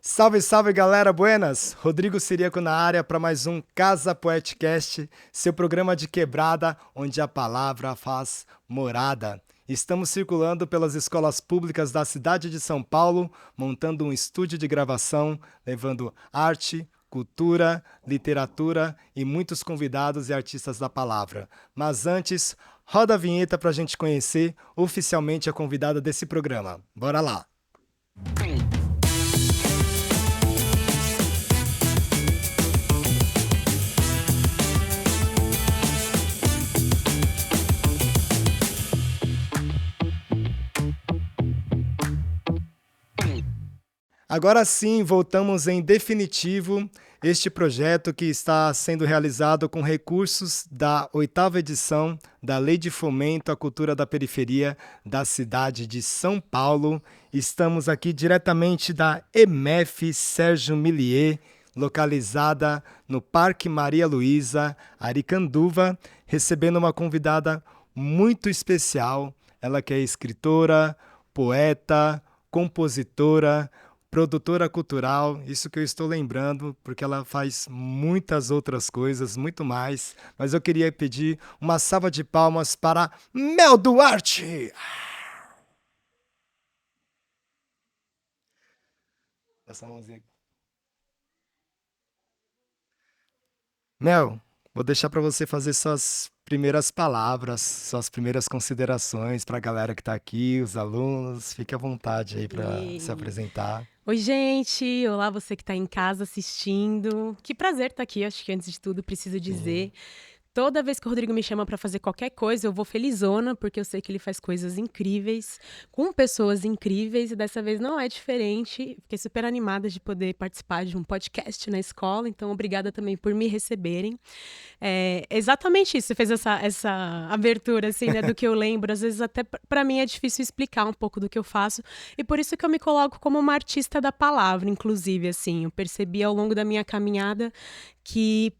Salve, salve galera, buenas! Rodrigo Siriaco na área para mais um Casa Poetcast, seu programa de quebrada onde a palavra faz morada. Estamos circulando pelas escolas públicas da cidade de São Paulo, montando um estúdio de gravação, levando arte, cultura, literatura e muitos convidados e artistas da palavra. Mas antes, roda a vinheta para a gente conhecer oficialmente a convidada desse programa. Bora lá! Agora sim, voltamos em definitivo este projeto que está sendo realizado com recursos da 8ª edição da Lei de Fomento à Cultura da Periferia da cidade de São Paulo. Estamos aqui diretamente da EMEF Sérgio Millier, localizada no Parque Maria Luísa, Aricanduva, recebendo uma convidada muito especial. Ela que é escritora, poeta, compositora, produtora cultural, isso que eu estou lembrando, porque ela faz muitas outras coisas, muito mais. Mas eu queria pedir uma salva de palmas para Mel Duarte! Essa mãozinha aqui. Mel, vou deixar para você fazer suas primeiras palavras, suas primeiras considerações para a galera que está aqui, os alunos. Fique à vontade aí para se E... apresentar. Oi, gente! Olá, você que está em casa assistindo. Que prazer estar aqui, acho que antes de tudo preciso Sim. dizer. Toda vez que o Rodrigo me chama para fazer qualquer coisa, eu vou felizona, porque eu sei que ele faz coisas incríveis, com pessoas incríveis, e dessa vez não é diferente. Fiquei super animada de poder participar de um podcast na escola, então obrigada também por me receberem. É exatamente isso, você fez essa abertura, assim, né, do que eu lembro. Às vezes até para mim é difícil explicar um pouco do que eu faço, e por isso que eu me coloco como uma artista da palavra, inclusive, assim. Eu percebi ao longo da minha caminhada que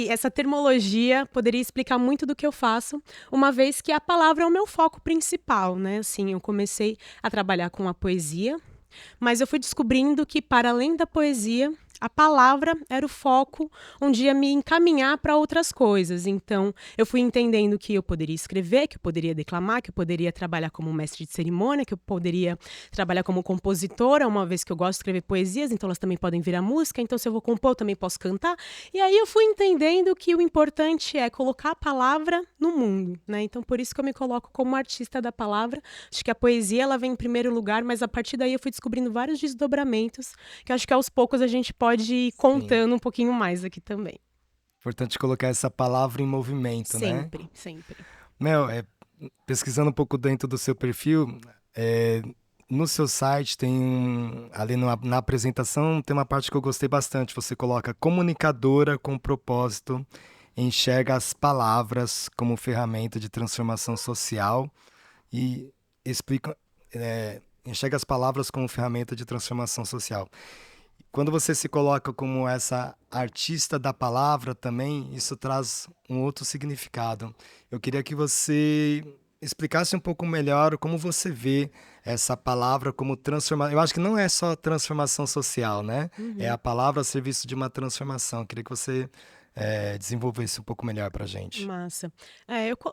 essa termologia poderia explicar muito do que eu faço, uma vez que a palavra é o meu foco principal, né? Assim, eu comecei a trabalhar com a poesia, mas eu fui descobrindo que, para além da poesia, a palavra era o foco onde ia me encaminhar para outras coisas. Então, eu fui entendendo que eu poderia escrever, que eu poderia declamar, que eu poderia trabalhar como mestre de cerimônia, que eu poderia trabalhar como compositora, uma vez que eu gosto de escrever poesias, então elas também podem virar música. Então, se eu vou compor, eu também posso cantar. E aí eu fui entendendo que o importante é colocar a palavra no mundo, né? Então, por isso que eu me coloco como artista da palavra. Acho que a poesia ela vem em primeiro lugar, mas a partir daí eu fui descobrindo vários desdobramentos, que acho que aos poucos a gente pode ir Sim. contando um pouquinho mais aqui também. Importante colocar essa palavra em movimento, né? Sempre, sempre. Mel, pesquisando um pouco dentro do seu perfil, é, no seu site tem ali na apresentação tem uma parte que eu gostei bastante. Você coloca comunicadora com propósito, enxerga as palavras como ferramenta de transformação social e explica, enxerga as palavras como ferramenta de transformação social. Quando você se coloca como essa artista da palavra também, isso traz um outro significado. Eu queria que você explicasse um pouco melhor como você vê essa palavra como transformação. Eu acho que não é só transformação social, né? É a Uhum. palavra a serviço de uma transformação. Eu queria que você desenvolvesse um pouco melhor para a gente. Massa.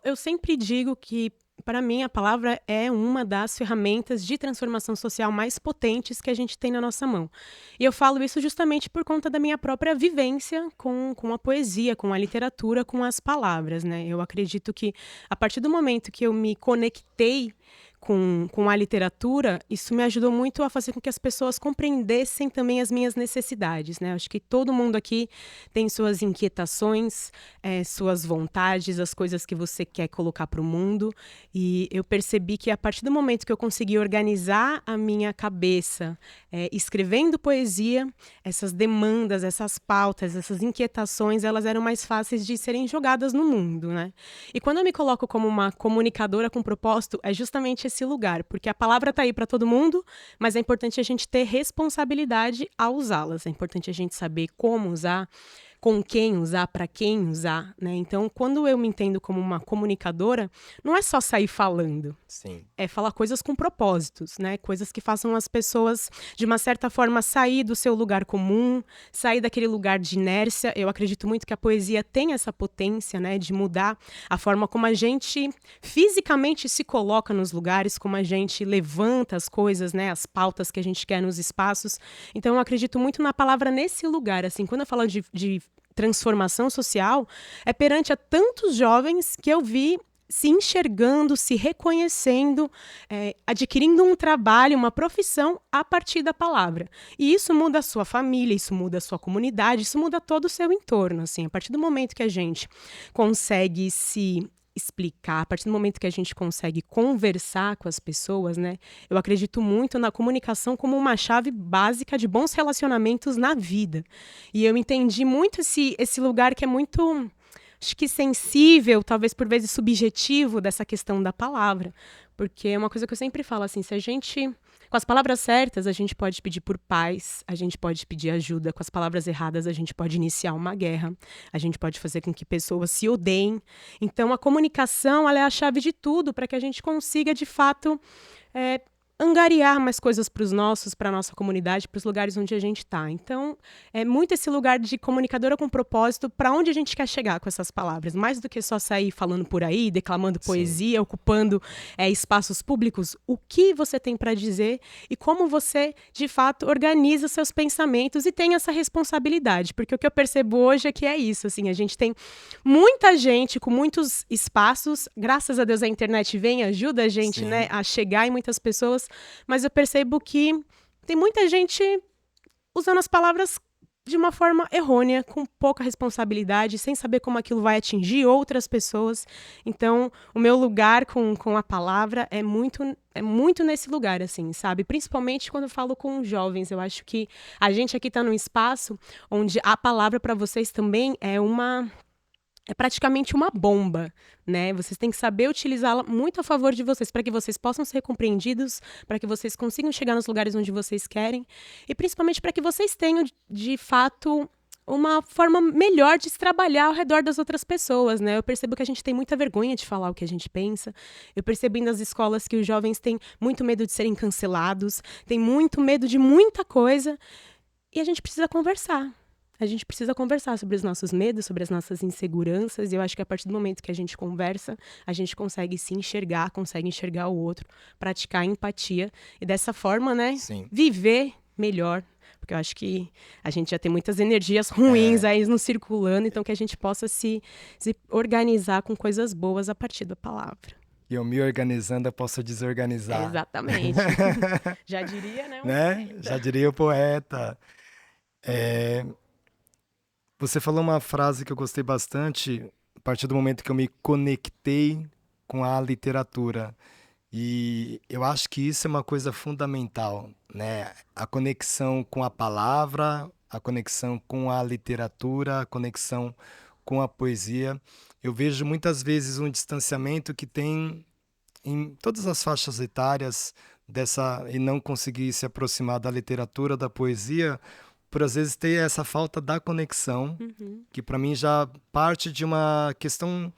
Eu sempre digo que, para mim, a palavra é uma das ferramentas de transformação social mais potentes que a gente tem na nossa mão. E eu falo isso justamente por conta da minha própria vivência com a poesia, com a literatura, com as palavras, né? Eu acredito que, a partir do momento que eu me conectei com a literatura, isso me ajudou muito a fazer com que as pessoas compreendessem também as minhas necessidades, né? Acho que todo mundo aqui tem suas inquietações, suas vontades, as coisas que você quer colocar para o mundo. E eu percebi que a partir do momento que eu consegui organizar a minha cabeça, escrevendo poesia, essas demandas, essas pautas, essas inquietações, elas eram mais fáceis de serem jogadas no mundo, né? E quando eu me coloco como uma comunicadora com propósito, é justamente esse lugar, porque a palavra está aí para todo mundo, mas é importante a gente ter responsabilidade ao usá-las, é importante a gente saber como usar, com quem usar, para quem usar, né? Então, quando eu me entendo como uma comunicadora, não é só sair falando. Sim. É falar coisas com propósitos, né? Coisas que façam as pessoas, de uma certa forma, sair do seu lugar comum, sair daquele lugar de inércia. Eu acredito muito que a poesia tem essa potência, né? De mudar a forma como a gente fisicamente se coloca nos lugares, como a gente levanta as coisas, né? As pautas que a gente quer nos espaços. Então, eu acredito muito na palavra nesse lugar, assim. Quando eu falo de transformação social, é perante a tantos jovens que eu vi se enxergando, se reconhecendo, adquirindo um trabalho, uma profissão a partir da palavra. E isso muda a sua família, isso muda a sua comunidade, isso muda todo o seu entorno. Assim, a partir do momento que a gente consegue se explicar, a partir do momento que a gente consegue conversar com as pessoas, né? Eu acredito muito na comunicação como uma chave básica de bons relacionamentos na vida. E eu entendi muito esse lugar que é muito, acho que sensível, talvez por vezes subjetivo, dessa questão da palavra. Porque é uma coisa que eu sempre falo, assim, se a gente, com as palavras certas, a gente pode pedir por paz, a gente pode pedir ajuda, com as palavras erradas, a gente pode iniciar uma guerra, a gente pode fazer com que pessoas se odeiem. Então, a comunicação, ela é a chave de tudo para que a gente consiga, de fato, angariar mais coisas para a nossa comunidade, para os lugares onde a gente está. Então, é muito esse lugar de comunicadora com propósito, para onde a gente quer chegar com essas palavras, mais do que só sair falando por aí, declamando poesia, ocupando espaços públicos. O que você tem para dizer e como você, de fato, organiza seus pensamentos e tem essa responsabilidade, porque o que eu percebo hoje é que é isso, assim, a gente tem muita gente com muitos espaços, graças a Deus a internet vem, ajuda a gente, né, a chegar em muitas pessoas, mas eu percebo que tem muita gente usando as palavras de uma forma errônea, com pouca responsabilidade, sem saber como aquilo vai atingir outras pessoas. Então, o meu lugar com a palavra é muito nesse lugar, assim, sabe? Principalmente quando eu falo com jovens. Eu acho que a gente aqui está num espaço onde a palavra para vocês também é praticamente uma bomba, né? Vocês têm que saber utilizá-la muito a favor de vocês, para que vocês possam ser compreendidos, para que vocês consigam chegar nos lugares onde vocês querem, e principalmente para que vocês tenham, de fato, uma forma melhor de se trabalhar ao redor das outras pessoas, né? Eu percebo que a gente tem muita vergonha de falar o que a gente pensa. Eu percebo nas escolas que os jovens têm muito medo de serem cancelados, têm muito medo de muita coisa, e a gente precisa conversar. A gente precisa conversar sobre os nossos medos, sobre as nossas inseguranças, e eu acho que a partir do momento que a gente conversa, a gente consegue se enxergar, consegue enxergar o outro, praticar empatia, e dessa forma, né, viver melhor, porque eu acho que a gente já tem muitas energias ruins aí nos circulando, então que a gente possa se organizar com coisas boas a partir da palavra. E eu me organizando, eu posso desorganizar. Exatamente. Já diria, né? Já diria o poeta. Você falou uma frase que eu gostei bastante, a partir do momento que eu me conectei com a literatura. E eu acho que isso é uma coisa fundamental, né? A conexão com a palavra, a conexão com a literatura, a conexão com a poesia. Eu vejo muitas vezes um distanciamento que tem em todas as faixas etárias e não conseguir se aproximar da literatura, da poesia, por às vezes ter essa falta da conexão, que para mim já parte de uma questão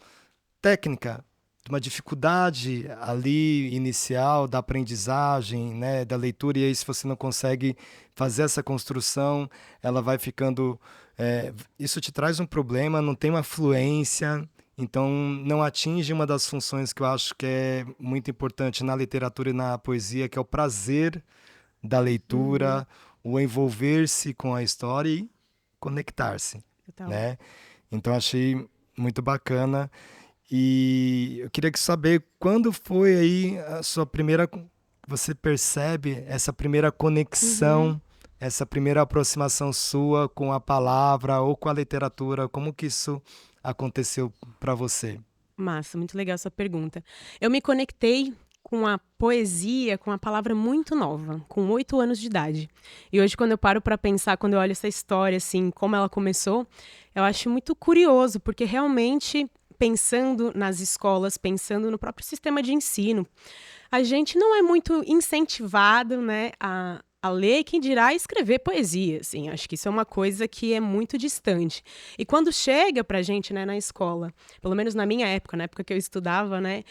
técnica, de uma dificuldade ali inicial da aprendizagem, né, da leitura, e aí se você não consegue fazer essa construção, ela vai ficando... isso te traz um problema, não tem uma fluência, então não atinge uma das funções que eu acho que é muito importante na literatura e na poesia, que é o prazer da leitura, o envolver-se com a história e conectar-se, né? Então achei muito bacana. E eu queria saber quando foi aí a sua primeira... Você percebe essa primeira conexão, essa primeira aproximação sua com a palavra ou com a literatura? Como que isso aconteceu para você? Massa, muito legal essa pergunta. Eu me conectei com a poesia, com a palavra muito nova, com 8 anos de idade. E hoje, quando eu paro para pensar, quando eu olho essa história, assim, como ela começou, eu acho muito curioso, porque realmente, pensando nas escolas, pensando no próprio sistema de ensino, a gente não é muito incentivado, né, a a ler e quem dirá escrever poesia, assim. Acho que isso é uma coisa que é muito distante. E quando chega pra gente, né, na escola, pelo menos na minha época, na época que eu estudava, né,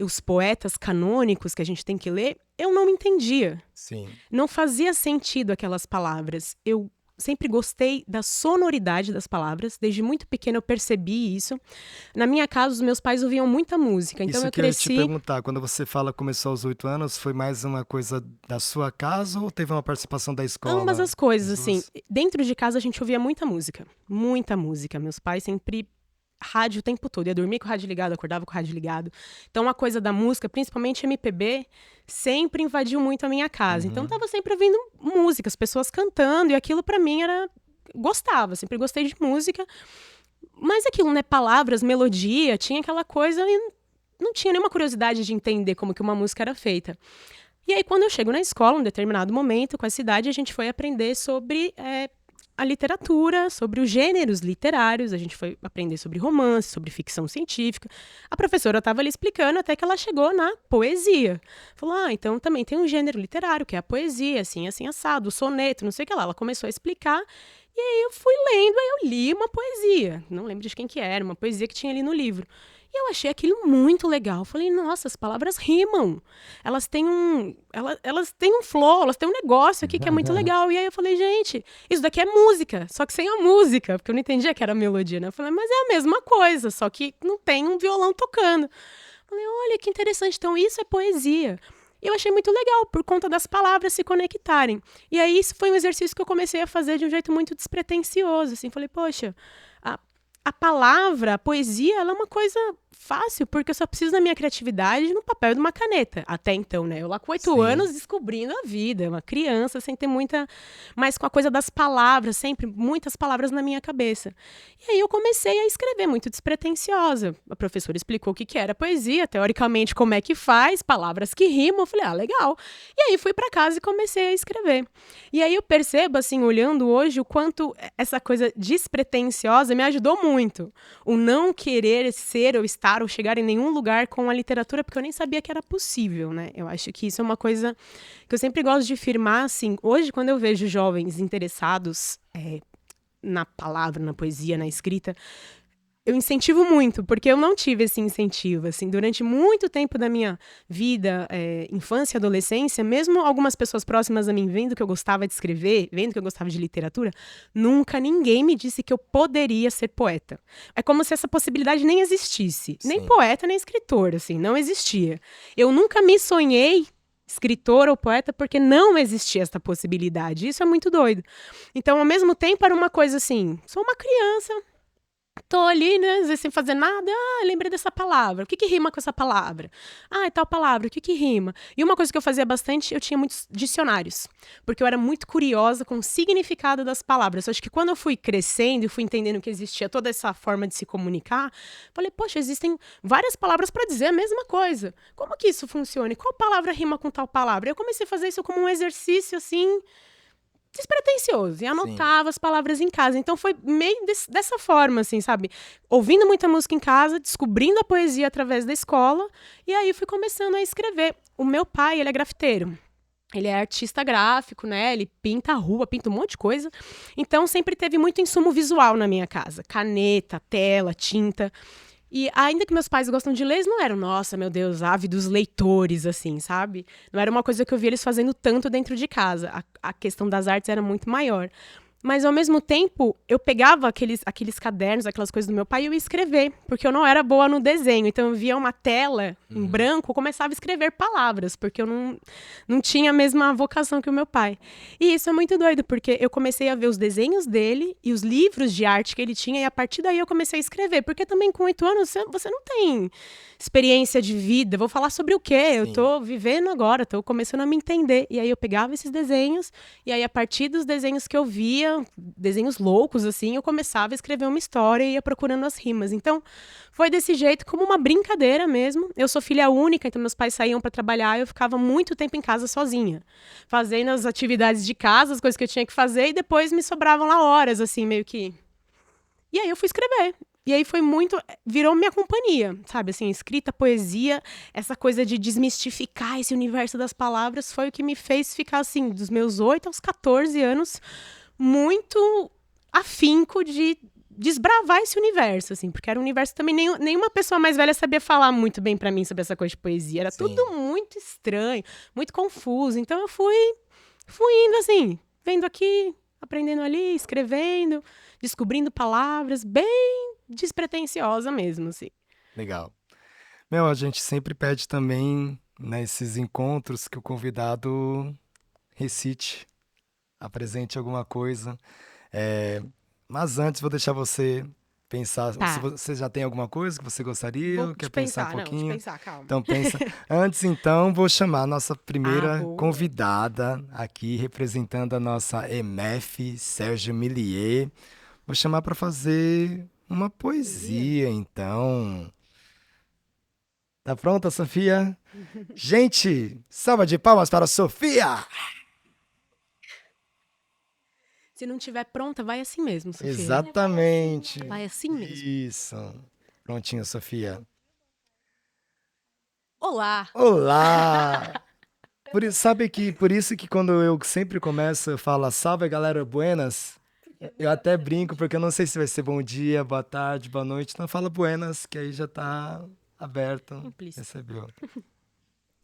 os poetas canônicos que a gente tem que ler, eu não entendia. Sim. Não fazia sentido aquelas palavras. Eu sempre gostei da sonoridade das palavras. Desde muito pequena eu percebi isso. Na minha casa, os meus pais ouviam muita música. Então Isso eu que eu ia te cresci... perguntar, quando você fala começou aos 8 anos, foi mais uma coisa da sua casa ou teve uma participação da escola? Ambas as coisas, As assim. duas? Dentro de casa a gente ouvia muita música. Muita música. Meus pais sempre rádio o tempo todo. Ia dormir com o rádio ligado, acordava com o rádio ligado. Então a coisa da música, principalmente MPB, sempre invadiu muito a minha casa. Então eu tava sempre ouvindo música, as pessoas cantando, e aquilo pra mim era... Gostava, sempre gostei de música. Mas aquilo, né, palavras, melodia, tinha aquela coisa e não tinha nenhuma curiosidade de entender como que uma música era feita. E aí, quando eu chego na escola, em um determinado momento, com essa idade, a gente foi aprender sobre a literatura, sobre os gêneros literários, a gente foi aprender sobre romance, sobre ficção científica. A professora estava ali explicando até que ela chegou na poesia. Falou, então também tem um gênero literário, que é a poesia, assim, assim, assado, o soneto, não sei o que lá. Ela começou a explicar, e aí eu fui lendo, aí eu li uma poesia. Não lembro de quem que era, uma poesia que tinha ali no livro. E eu achei aquilo muito legal. Falei, nossa, as palavras rimam. Elas têm elas têm um flow, elas têm um negócio aqui que é muito legal. E aí eu falei, gente, isso daqui é música, só que sem a música, porque eu não entendia que era melodia, né? Eu falei, mas é a mesma coisa, só que não tem um violão tocando. Falei, olha que interessante, então isso é poesia. E eu achei muito legal, por conta das palavras se conectarem. E aí isso foi um exercício que eu comecei a fazer de um jeito muito despretensioso, assim. Falei, poxa, a palavra, a poesia, ela é uma coisa fácil, porque eu só preciso da minha criatividade no papel e de uma caneta. Até então, né? Eu lá com 8 anos descobrindo a vida, uma criança sem ter muita... Mas com a coisa das palavras, sempre muitas palavras na minha cabeça. E aí eu comecei a escrever, muito despretensiosa. A professora explicou o que que era poesia, teoricamente como é que faz, palavras que rimam. Eu falei, legal. E aí fui pra casa e comecei a escrever. E aí eu percebo, assim, olhando hoje, o quanto essa coisa despretensiosa me ajudou muito. O não querer ser ou estar ou chegar em nenhum lugar com a literatura, porque eu nem sabia que era possível, né? Eu acho que isso é uma coisa que eu sempre gosto de afirmar, assim, hoje quando eu vejo jovens interessados na palavra, na poesia, na escrita, eu incentivo muito, porque eu não tive esse incentivo, assim, durante muito tempo da minha vida, infância e adolescência, mesmo algumas pessoas próximas a mim vendo que eu gostava de escrever, vendo que eu gostava de literatura, nunca ninguém me disse que eu poderia ser poeta. É como se essa possibilidade nem existisse. Sim. Nem poeta, nem escritor, assim, não existia. Eu nunca me sonhei escritor ou poeta porque não existia essa possibilidade. Isso é muito doido. Então, ao mesmo tempo, era uma coisa assim, sou uma criança, tô ali, né, às vezes sem fazer nada, lembrei dessa palavra, o que que rima com essa palavra? É tal palavra, o que que rima? E uma coisa que eu fazia bastante, eu tinha muitos dicionários, porque eu era muito curiosa com o significado das palavras. Eu acho que quando eu fui crescendo e fui entendendo que existia toda essa forma de se comunicar, falei, poxa, existem várias palavras para dizer a mesma coisa. Como que isso funciona? E qual palavra rima com tal palavra? Eu comecei a fazer isso como um exercício, assim, despretensioso, e anotava as palavras em casa. Então foi meio dessa forma, assim, sabe? Ouvindo muita música em casa, descobrindo a poesia através da escola, e aí fui começando a escrever. O meu pai, ele é grafiteiro. Ele é artista gráfico, né? Ele pinta a rua, pinta um monte de coisa. Então sempre teve muito insumo visual na minha casa. Caneta, tela, tinta. E ainda que meus pais gostam de ler, eles não eram, nossa, meu Deus, ávidos leitores, assim, sabe? Não era uma coisa que eu via eles fazendo tanto dentro de casa. A questão das artes era muito maior. Mas, ao mesmo tempo, eu pegava aqueles cadernos, aquelas coisas do meu pai e eu ia escrever, porque eu não era boa no desenho. Então, eu via uma tela em branco, eu começava a escrever palavras, porque eu não tinha a mesma vocação que o meu pai. E isso é muito doido, porque eu comecei a ver os desenhos dele e os livros de arte que ele tinha, e a partir daí eu comecei a escrever. Porque também, com 8 anos, você não tem experiência de vida. Vou falar sobre o quê? Sim. Eu tô vivendo agora, tô começando a me entender. E aí eu pegava esses desenhos, e aí a partir dos desenhos que eu via, desenhos loucos, assim, eu começava a escrever uma história e ia procurando as rimas. Então, foi desse jeito, como uma brincadeira mesmo. Eu sou filha única, então meus pais saíam para trabalhar e eu ficava muito tempo em casa sozinha, fazendo as atividades de casa, as coisas que eu tinha que fazer, e depois me sobravam lá horas, assim, meio que... E aí eu fui escrever. E aí virou minha companhia, sabe? Assim, escrita, poesia, essa coisa de desmistificar esse universo das palavras foi o que me fez ficar, assim, dos meus 8 aos 14 anos, muito afinco de desbravar esse universo, assim, porque era um universo também, nenhuma pessoa mais velha sabia falar muito bem pra mim sobre essa coisa de poesia, era tudo muito estranho, muito confuso, então eu fui indo, assim, vendo aqui, aprendendo ali, escrevendo, descobrindo palavras, bem despretensiosa mesmo, assim. Legal. A gente sempre pede também, nesses encontros, que o convidado recite, apresente alguma coisa. Mas antes, vou deixar você pensar. Tá. Se você já tem alguma coisa que você gostaria ou quer pensar um pouquinho? Deixa eu pensar, calma. Então, pensa. Antes, então, vou chamar a nossa primeira convidada aqui, representando a nossa EMEF, Sérgio Millier. Vou chamar para fazer uma poesia, então. Tá pronta, Sofia? Gente, salva de palmas para a Sofia! Se não tiver pronta, vai assim mesmo, Sofia. Exatamente. Vai assim mesmo. Isso. Prontinho, Sofia. Olá! Olá! Por isso que quando eu sempre começo, eu falo salve, galera, buenas. Eu até brinco, porque eu não sei se vai ser bom dia, boa tarde, boa noite. Então fala buenas, que aí já tá aberto. Implícito. Recebeu.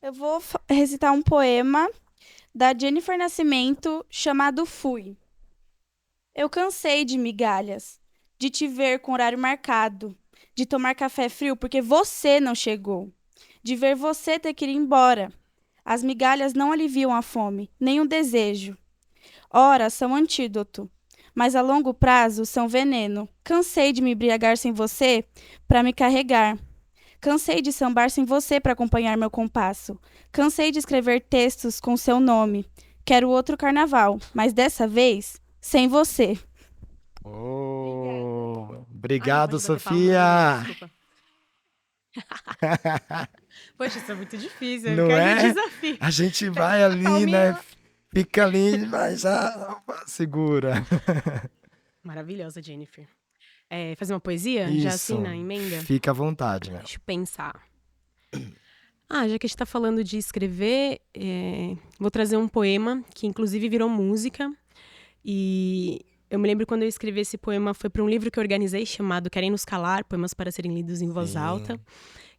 Eu vou recitar um poema da Jennifer Nascimento chamado Fui. Eu cansei de migalhas, de te ver com horário marcado, de tomar café frio porque você não chegou, de ver você ter que ir embora. As migalhas não aliviam a fome, nem o desejo. Ora, são antídoto, mas a longo prazo são veneno. Cansei de me embriagar sem você para me carregar. Cansei de sambar sem você para acompanhar meu compasso. Cansei de escrever textos com seu nome. Quero outro carnaval, mas dessa vez, sem você. Obrigado, Ai, Sofia! Poxa, isso é muito difícil. Não eu é? quero desafio. A gente vai ali, né? Fica ali, mas já segura. Maravilhosa, Jennifer. Fazer uma poesia? Isso. Já assim, na emenda? Fica à vontade, né? Deixa eu pensar. Já que a gente tá falando de escrever, vou trazer um poema que inclusive virou música. E eu me lembro quando eu escrevi esse poema, foi para um livro que eu organizei chamado Querem Nos Calar, Poemas para Serem Lidos em Voz Alta,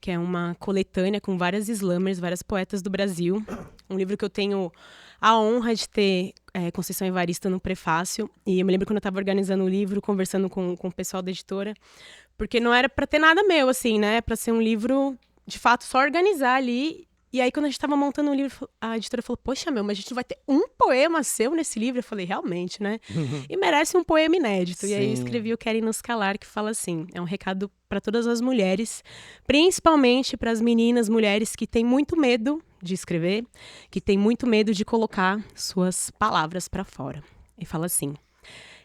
que é uma coletânea com várias slammers, várias poetas do Brasil. Um livro que eu tenho a honra de ter Conceição Evarista no prefácio. E eu me lembro quando eu estava organizando o livro, conversando com o pessoal da editora, porque não era para ter nada meu, assim, né? Para ser um livro, de fato, só organizar ali. E aí, quando a gente estava montando o livro, a editora falou, poxa, mas a gente não vai ter um poema seu nesse livro? Eu falei, realmente, né? E merece um poema inédito. E aí eu escrevi o Querem Nos Calar, que fala assim, é um recado para todas as mulheres, principalmente para as meninas, mulheres que têm muito medo de escrever, que têm muito medo de colocar suas palavras para fora. E fala assim,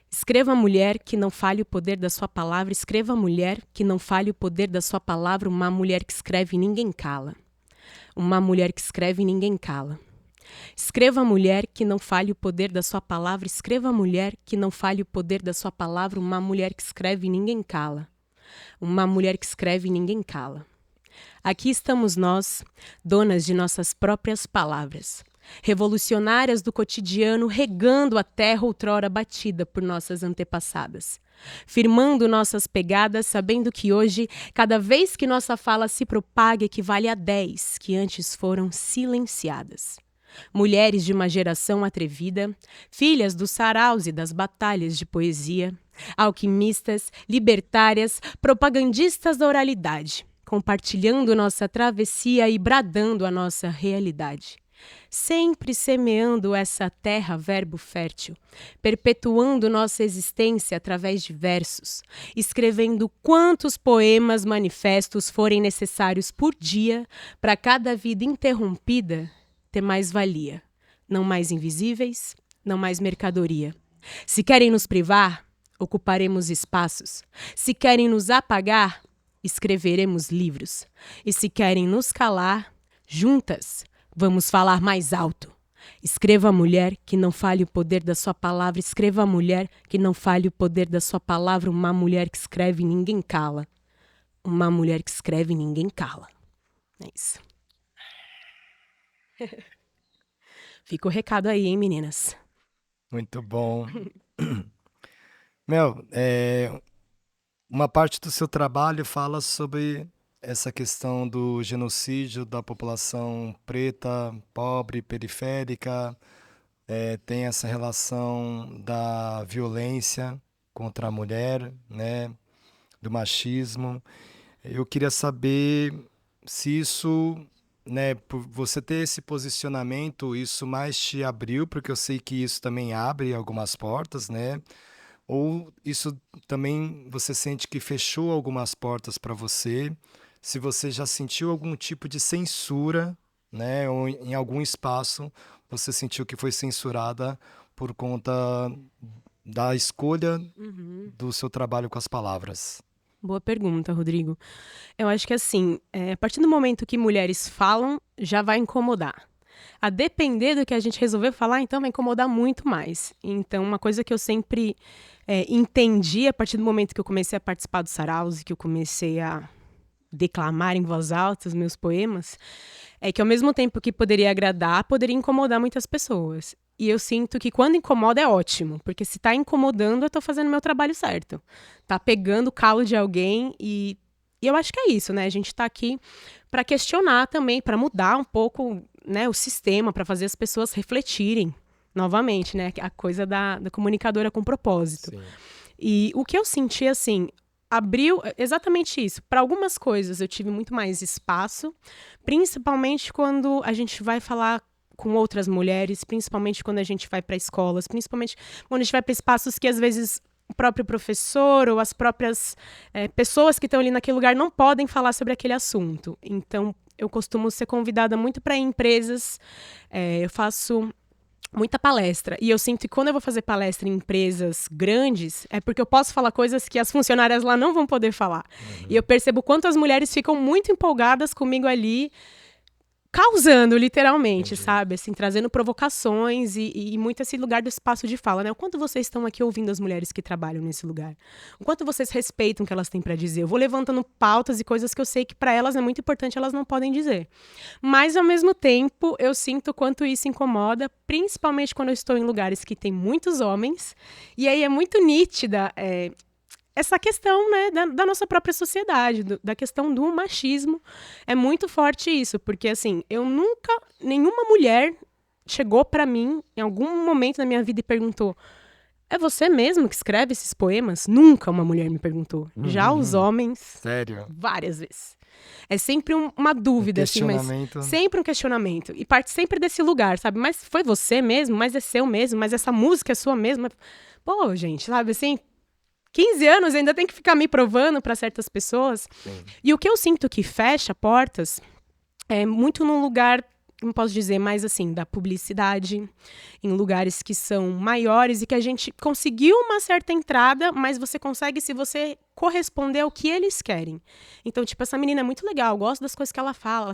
escreva, mulher, que não fale o poder da sua palavra, escreva, mulher, que não fale o poder da sua palavra, uma mulher que escreve e ninguém cala. Uma mulher que escreve e ninguém cala. Escreva, mulher, que não fale o poder da sua palavra. Escreva, mulher, que não fale o poder da sua palavra. Uma mulher que escreve e ninguém cala. Uma mulher que escreve e ninguém cala. Aqui estamos nós, donas de nossas próprias palavras. Revolucionárias do cotidiano, regando a terra outrora batida por nossas antepassadas. Firmando nossas pegadas, sabendo que hoje, cada vez que nossa fala se propaga, equivale a 10 que antes foram silenciadas. Mulheres de uma geração atrevida, filhas dos saraus e das batalhas de poesia, alquimistas, libertárias, propagandistas da oralidade, compartilhando nossa travessia e bradando a nossa realidade. Sempre semeando essa terra verbo fértil, perpetuando nossa existência através de versos, escrevendo quantos poemas manifestos forem necessários por dia para cada vida interrompida ter mais valia, não mais invisíveis, não mais mercadoria. Se querem nos privar, ocuparemos espaços. Se querem nos apagar, escreveremos livros. E se querem nos calar, juntas, vamos falar mais alto. Escreva, mulher, que não fale o poder da sua palavra. Escreva, mulher, que não fale o poder da sua palavra. Uma mulher que escreve, ninguém cala. Uma mulher que escreve, ninguém cala. É isso. Fica o recado aí, hein, meninas? Muito bom. Mel, uma parte do seu trabalho fala sobre essa questão do genocídio da população preta, pobre, periférica, tem essa relação da violência contra a mulher, né, do machismo. Eu queria saber se isso, né, por você ter esse posicionamento, isso mais te abriu, porque eu sei que isso também abre algumas portas, né? Ou isso também você sente que fechou algumas portas para você? Se você já sentiu algum tipo de censura, né, ou em algum espaço você sentiu que foi censurada por conta da escolha do seu trabalho com as palavras? Boa pergunta, Rodrigo. Eu acho que assim, a partir do momento que mulheres falam, já vai incomodar. A depender do que a gente resolver falar, então vai incomodar muito mais. Então, uma coisa que eu sempre entendi a partir do momento que eu comecei a participar do Saraus e que eu comecei a declamar em voz alta os meus poemas, é que ao mesmo tempo que poderia agradar, poderia incomodar muitas pessoas. E eu sinto que quando incomoda é ótimo, porque se tá incomodando, eu tô fazendo meu trabalho certo. Tá pegando o calo de alguém e eu acho que é isso, né? A gente tá aqui para questionar também, para mudar um pouco, né, o sistema, para fazer as pessoas refletirem novamente, né? A coisa da comunicadora com propósito. Sim. E o que eu senti, assim, abriu exatamente isso. Para algumas coisas eu tive muito mais espaço, principalmente quando a gente vai falar com outras mulheres, principalmente quando a gente vai para escolas, principalmente quando a gente vai para espaços que às vezes o próprio professor ou as próprias pessoas que estão ali naquele lugar não podem falar sobre aquele assunto. Então, eu costumo ser convidada muito para empresas, eu faço muita palestra. E eu sinto que quando eu vou fazer palestra em empresas grandes, é porque eu posso falar coisas que as funcionárias lá não vão poder falar. E eu percebo quanto as mulheres ficam muito empolgadas comigo ali, causando, literalmente, sabe? Assim, trazendo provocações e muito esse lugar do espaço de fala, né? O quanto vocês estão aqui ouvindo as mulheres que trabalham nesse lugar? O quanto vocês respeitam o que elas têm para dizer? Eu vou levantando pautas e coisas que eu sei que para elas é muito importante, elas não podem dizer. Mas, ao mesmo tempo, eu sinto o quanto isso incomoda, principalmente quando eu estou em lugares que tem muitos homens. E aí é muito nítida essa questão, né, da nossa própria sociedade, da questão do machismo. É muito forte isso, porque, assim, nenhuma mulher chegou pra mim, em algum momento da minha vida, e perguntou: é você mesmo que escreve esses poemas? Nunca uma mulher me perguntou. Já os homens... Sério? Várias vezes. É sempre uma dúvida, assim, mas sempre um questionamento. E parte sempre desse lugar, sabe? Mas foi você mesmo? Mas é seu mesmo? Mas essa música é sua mesmo? Pô, gente, sabe, assim... 15 anos ainda tem que ficar me provando para certas pessoas. Sim. E o que eu sinto que fecha portas é muito num lugar, como posso dizer, mais assim, da publicidade, em lugares que são maiores e que a gente conseguiu uma certa entrada, mas você consegue se você corresponder ao que eles querem. Então, tipo, essa menina é muito legal, eu gosto das coisas que ela fala,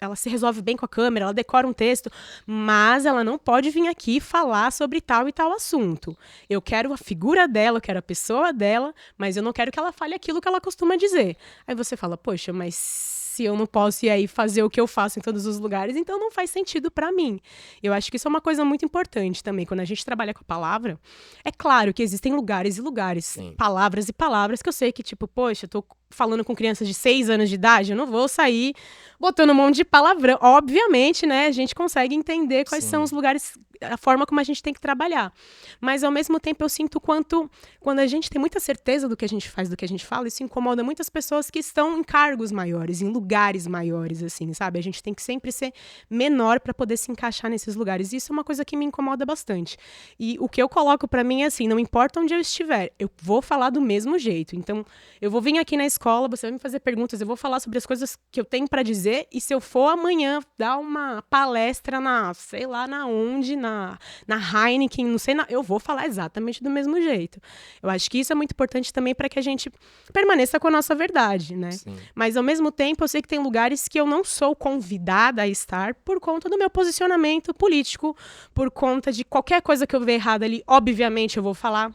ela se resolve bem com a câmera, ela decora um texto, mas ela não pode vir aqui falar sobre tal e tal assunto. Eu quero a figura dela, eu quero a pessoa dela, mas eu não quero que ela fale aquilo que ela costuma dizer. Aí você fala, poxa, mas se eu não posso ir aí fazer o que eu faço em todos os lugares, então não faz sentido pra mim. Eu acho que isso é uma coisa muito importante também. Quando a gente trabalha com a palavra, é claro que existem lugares e lugares, sim, palavras e palavras que eu sei que, tipo, poxa, eu tô falando com crianças de 6 anos de idade, eu não vou sair botando um monte de palavrão. Obviamente, né, a gente consegue entender quais, sim, são os lugares, a forma como a gente tem que trabalhar. Mas, ao mesmo tempo, eu sinto quanto, quando a gente tem muita certeza do que a gente faz, do que a gente fala, isso incomoda muitas pessoas que estão em cargos maiores, em lugares maiores, assim, sabe? A gente tem que sempre ser menor para poder se encaixar nesses lugares. Isso é uma coisa que me incomoda bastante. E o que eu coloco para mim é assim, não importa onde eu estiver, eu vou falar do mesmo jeito. Então, eu vou vir aqui na escola escola, você vai me fazer perguntas, eu vou falar sobre as coisas que eu tenho para dizer, e se eu for amanhã dar uma palestra sei lá na onde, na Heineken, não sei, eu vou falar exatamente do mesmo jeito. Eu acho que isso é muito importante também para que a gente permaneça com a nossa verdade, né? Sim. Mas, ao mesmo tempo, eu sei que tem lugares que eu não sou convidada a estar por conta do meu posicionamento político, por conta de qualquer coisa que eu ver errada ali, obviamente eu vou falar.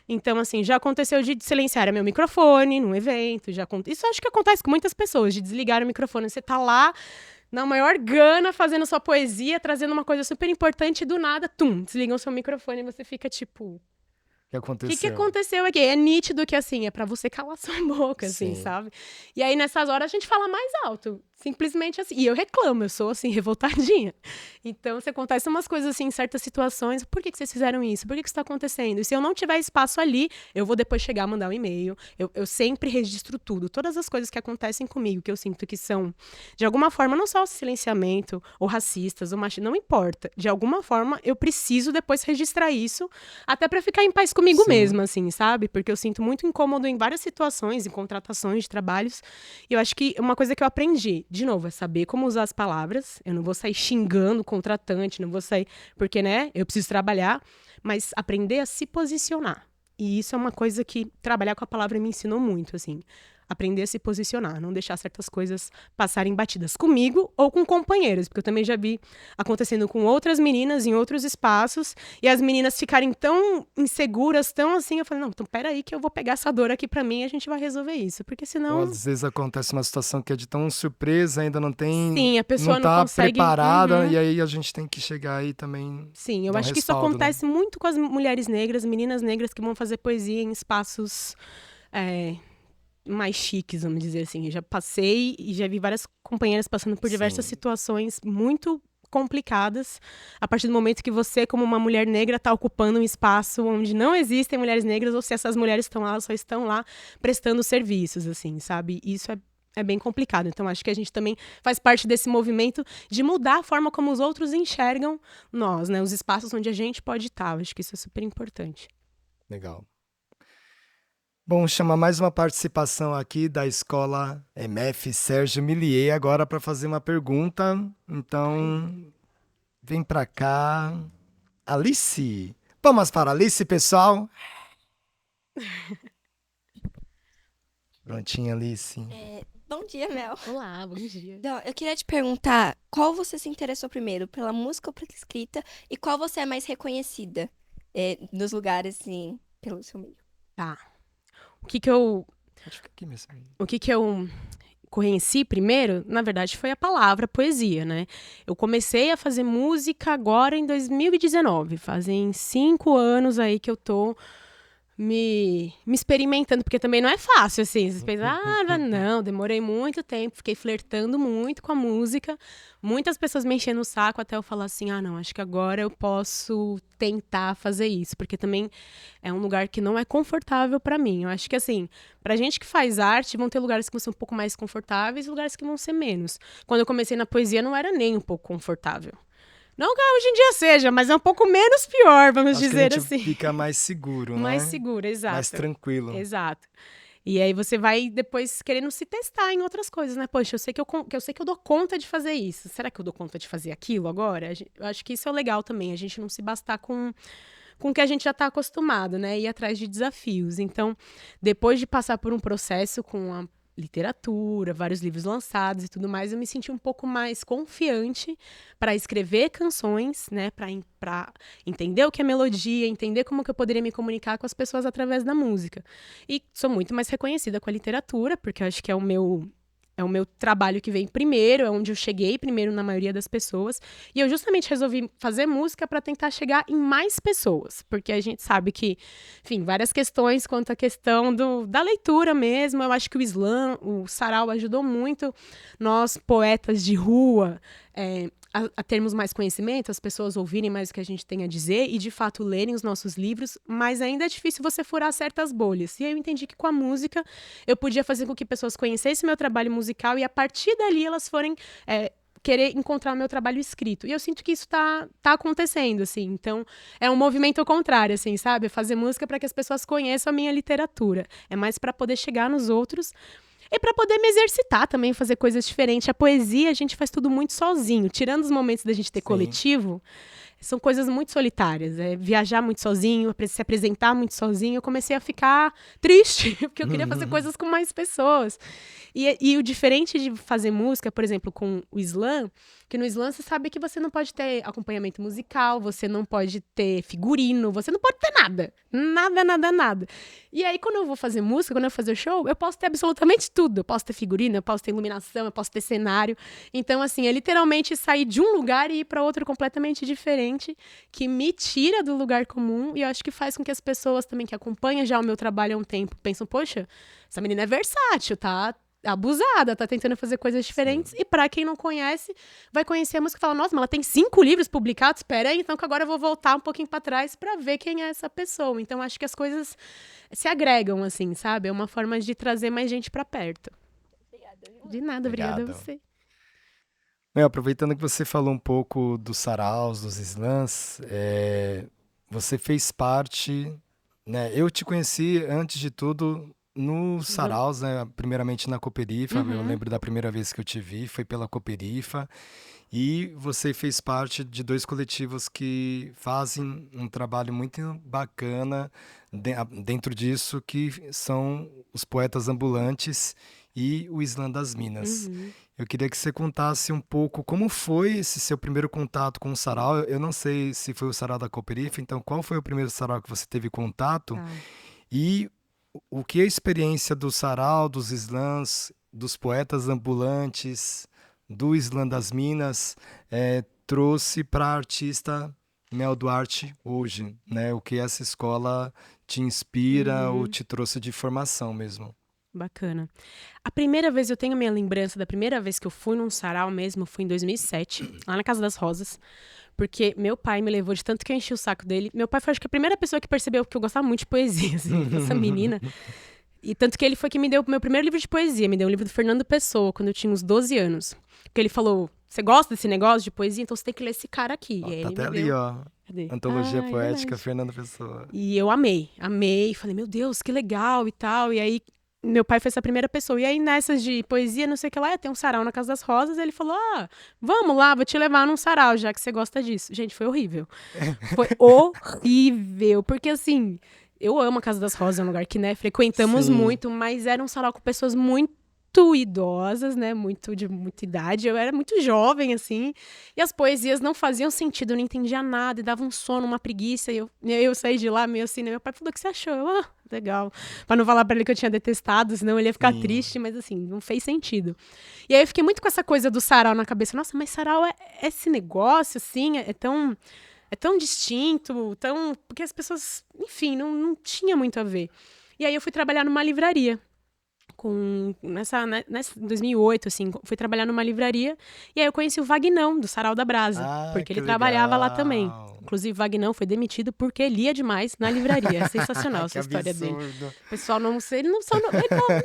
Então, assim, já aconteceu de silenciar meu microfone num evento, isso acho que acontece com muitas pessoas, de desligar o microfone. Você tá lá, na maior gana, fazendo sua poesia, trazendo uma coisa super importante e do nada, desligam o seu microfone e você fica tipo... O que aconteceu aqui? É nítido que, assim, é pra você calar sua boca, assim, Sim. sabe? E aí, nessas horas, a gente fala mais alto. Simplesmente assim. E eu reclamo, eu sou, assim, revoltadinha. Então, se acontecem umas coisas, assim, em certas situações, por que vocês fizeram isso? Por que isso tá acontecendo? E se eu não tiver espaço ali, eu vou depois chegar, mandar um e-mail. Eu sempre registro tudo. Todas as coisas que acontecem comigo, que eu sinto que são, de alguma forma, não só silenciamento, ou racistas, ou machistas, não importa. De alguma forma, eu preciso depois registrar isso, até pra ficar em paz comigo Sim. mesma, assim, sabe? Porque eu sinto muito incômodo em várias situações, em contratações de trabalhos. E eu acho que uma coisa que eu aprendi, de novo, é saber como usar as palavras. Eu não vou sair xingando o contratante, não vou sair... Porque, né, eu preciso trabalhar, mas aprender a se posicionar. E isso é uma coisa que trabalhar com a palavra me ensinou muito, assim. Aprender a se posicionar, não deixar certas coisas passarem batidas comigo ou com companheiras, porque eu também já vi acontecendo com outras meninas em outros espaços, e as meninas ficarem tão inseguras, tão assim, eu falei, não, então peraí que eu vou pegar essa dor aqui pra mim e a gente vai resolver isso, porque senão... Ou às vezes acontece uma situação que é de tão surpresa, ainda não tem... Sim, a pessoa não tá consegue... preparada, e aí a gente tem que chegar aí também... Sim, eu dar um acho que isso respaldo, acontece muito com as mulheres negras, meninas negras que vão fazer poesia em espaços... mais chiques, vamos dizer assim. Eu já passei e já vi várias companheiras passando por diversas Sim. situações muito complicadas, a partir do momento que você, como uma mulher negra, está ocupando um espaço onde não existem mulheres negras, ou se essas mulheres estão lá, elas só estão lá prestando serviços, assim, sabe? Isso é bem complicado. Então, acho que a gente também faz parte desse movimento de mudar a forma como os outros enxergam nós, né? Os espaços onde a gente pode estar. Acho que isso é super importante. Legal. Bom, chamar mais uma participação aqui da escola MF Sérgio Millier agora para fazer uma pergunta. Então, vem para cá. Alice. Palmas para Alice, pessoal. Prontinha, Alice. Bom dia, Mel. Olá, bom dia. Então, eu queria te perguntar, qual você se interessou primeiro, pela música ou pela escrita? E qual você é mais reconhecida nos lugares, assim, pelo seu meio? Tá. O que eu Pode ficar aqui mesmo. O que eu conheci primeiro, na verdade, foi a palavra poesia, né? Eu comecei a fazer música agora em 2019. Fazem 5 anos aí que eu tô me experimentando, porque também não é fácil, assim. Vocês pensam, não, demorei muito tempo, fiquei flertando muito com a música. Muitas pessoas me enchendo o saco até eu falar assim, não, acho que agora eu posso tentar fazer isso, porque também é um lugar que não é confortável pra mim. Eu acho que, assim, pra gente que faz arte, vão ter lugares que vão ser um pouco mais confortáveis e lugares que vão ser menos. Quando eu comecei na poesia, não era nem um pouco confortável. Não que hoje em dia seja, mas é um pouco menos pior, vamos Acho dizer que a gente assim. fica mais seguro, Mais né? seguro, exato. Mais tranquilo. Exato. E aí você vai depois querendo se testar em outras coisas, né? Poxa, eu sei que eu dou conta de fazer isso. Será que eu dou conta de fazer aquilo agora? Eu acho que isso é legal também, a gente não se bastar com o que a gente já está acostumado, né? Ir atrás de desafios. Então, depois de passar por um processo com a literatura, vários livros lançados e tudo mais, eu me senti um pouco mais confiante para escrever canções, né, para entender o que é melodia, entender como que eu poderia me comunicar com as pessoas através da música. E sou muito mais reconhecida com a literatura, porque eu acho que é o meu trabalho que vem primeiro, é onde eu cheguei primeiro na maioria das pessoas. E eu justamente resolvi fazer música para tentar chegar em mais pessoas. Porque a gente sabe que, enfim, várias questões quanto à questão da leitura mesmo. Eu acho que o slam, o sarau ajudou muito nós, poetas de rua, a termos mais conhecimento, as pessoas ouvirem mais o que a gente tem a dizer e, de fato, lerem os nossos livros, mas ainda é difícil você furar certas bolhas. E aí eu entendi que com a música eu podia fazer com que pessoas conhecessem meu trabalho musical e, a partir dali, elas forem querer encontrar o meu trabalho escrito. E eu sinto que isso tá acontecendo, assim. Então, é um movimento ao contrário, assim, sabe? Fazer música para que as pessoas conheçam a minha literatura. É mais para poder chegar nos outros e para poder me exercitar também, fazer coisas diferentes. A poesia, a gente faz tudo muito sozinho. Tirando os momentos da gente ter coletivo, são coisas muito solitárias. Viajar muito sozinho, se apresentar muito sozinho. Eu comecei a ficar triste, porque eu queria fazer coisas com mais pessoas. E o diferente de fazer música, por exemplo, com o slam, que no slam você sabe que você não pode ter acompanhamento musical, você não pode ter figurino, você não pode ter nada. Nada, nada, nada. E aí, quando eu vou fazer música, quando eu vou fazer show, eu posso ter absolutamente tudo. Eu posso ter figurino, eu posso ter iluminação, eu posso ter cenário. Então, assim, é literalmente sair de um lugar e ir para outro completamente diferente, que me tira do lugar comum e eu acho que faz com que as pessoas também que acompanham já o meu trabalho há um tempo pensam, poxa, essa menina é versátil, tá abusada, tá tentando fazer coisas diferentes. E pra quem não conhece, vai conhecer a música e fala, nossa, mas ela tem 5 livros publicados, espera aí, então que agora eu vou voltar um pouquinho pra trás pra ver quem é essa pessoa. Então acho que as coisas se agregam, assim, sabe? É uma forma de trazer mais gente pra perto. Obrigada. De nada, obrigada a você. Aproveitando que você falou um pouco dos saraus, dos slams, você fez parte, né? Eu te conheci, antes de tudo, nos saraus, né? Primeiramente na Cooperifa. Eu lembro da primeira vez que eu te vi, foi pela Cooperifa. E você fez parte de 2 coletivos que fazem um trabalho muito bacana dentro disso, que são os Poetas Ambulantes e o Slam das Minas. Eu queria que você contasse um pouco como foi esse seu primeiro contato com o sarau. Eu não sei se foi o sarau da Cooperifa, então qual foi o primeiro sarau que você teve contato? E o que a experiência do sarau, dos slams, dos poetas ambulantes, do Slam das Minas trouxe para a artista Mel Duarte hoje, né? O que essa escola te inspira ou te trouxe de formação mesmo. Bacana. A primeira vez, eu tenho minha lembrança da primeira vez que eu fui num sarau mesmo, foi em 2007, lá na Casa das Rosas, porque meu pai me levou de tanto que eu enchi o saco dele. Meu pai foi, acho que, a primeira pessoa que percebeu que eu gostava muito de poesia, assim, essa menina. E tanto que ele foi que me deu o meu primeiro livro de poesia, me deu um livro do Fernando Pessoa, quando eu tinha uns 12 anos. Porque ele falou, você gosta desse negócio de poesia? Então você tem que ler esse cara aqui. Ó, e aí tá ele até me ali, deu... ó. Cadê? Antologia É Poética, verdade. Fernando Pessoa. E eu amei. Falei, meu Deus, que legal e tal. E aí, meu pai foi essa primeira pessoa. E aí, nessas de poesia, não sei o que lá, tem um sarau na Casa das Rosas. Ele falou, vamos lá, vou te levar num sarau, já que você gosta disso. Gente, foi horrível. Foi horrível. Porque, assim, eu amo a Casa das Rosas, é um lugar que, né, frequentamos muito, mas era um sarau com pessoas muito idosas, né, de muita idade, eu era muito jovem, assim, e as poesias não faziam sentido, eu não entendia nada, e dava um sono, uma preguiça, e eu saí de lá meio assim, né, meu pai falou, o que você achou? Eu, legal, pra não falar pra ele que eu tinha detestado, senão ele ia ficar triste, mas assim, não fez sentido. E aí eu fiquei muito com essa coisa do sarau na cabeça, nossa, mas sarau é esse negócio, assim, é tão distinto, porque as pessoas, enfim, não tinha muito a ver. E aí eu fui trabalhar numa livraria, em 2008, assim, fui trabalhar numa livraria, e aí eu conheci o Vagnão, do Sarau da Brasa, porque ele trabalhava lá também. Inclusive, o Vagnão foi demitido porque lia demais na livraria. É sensacional essa história dele. O pessoal não sei, ele falou,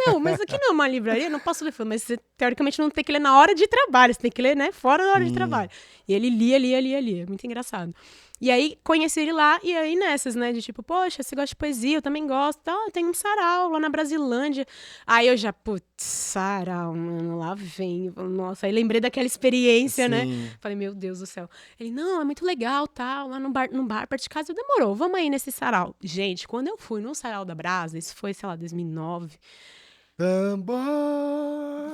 meu, mas aqui não é uma livraria, eu não posso ler. Mas você, teoricamente, não tem que ler na hora de trabalho, você tem que ler, né, fora da hora de trabalho. E ele lia, muito engraçado. E aí, conheci ele lá, e aí nessas, né, de tipo, poxa, você gosta de poesia, eu também gosto. Tem um sarau lá na Brasilândia. Aí eu já, putz, sarau, mano, lá vem. Nossa, aí lembrei daquela experiência, né? Falei, meu Deus do céu. Ele, não, é muito legal, tal, lá num bar perto de casa. Eu, demorou, vamos aí nesse sarau. Gente, quando eu fui no Sarau da Brasa, isso foi, sei lá, 2009...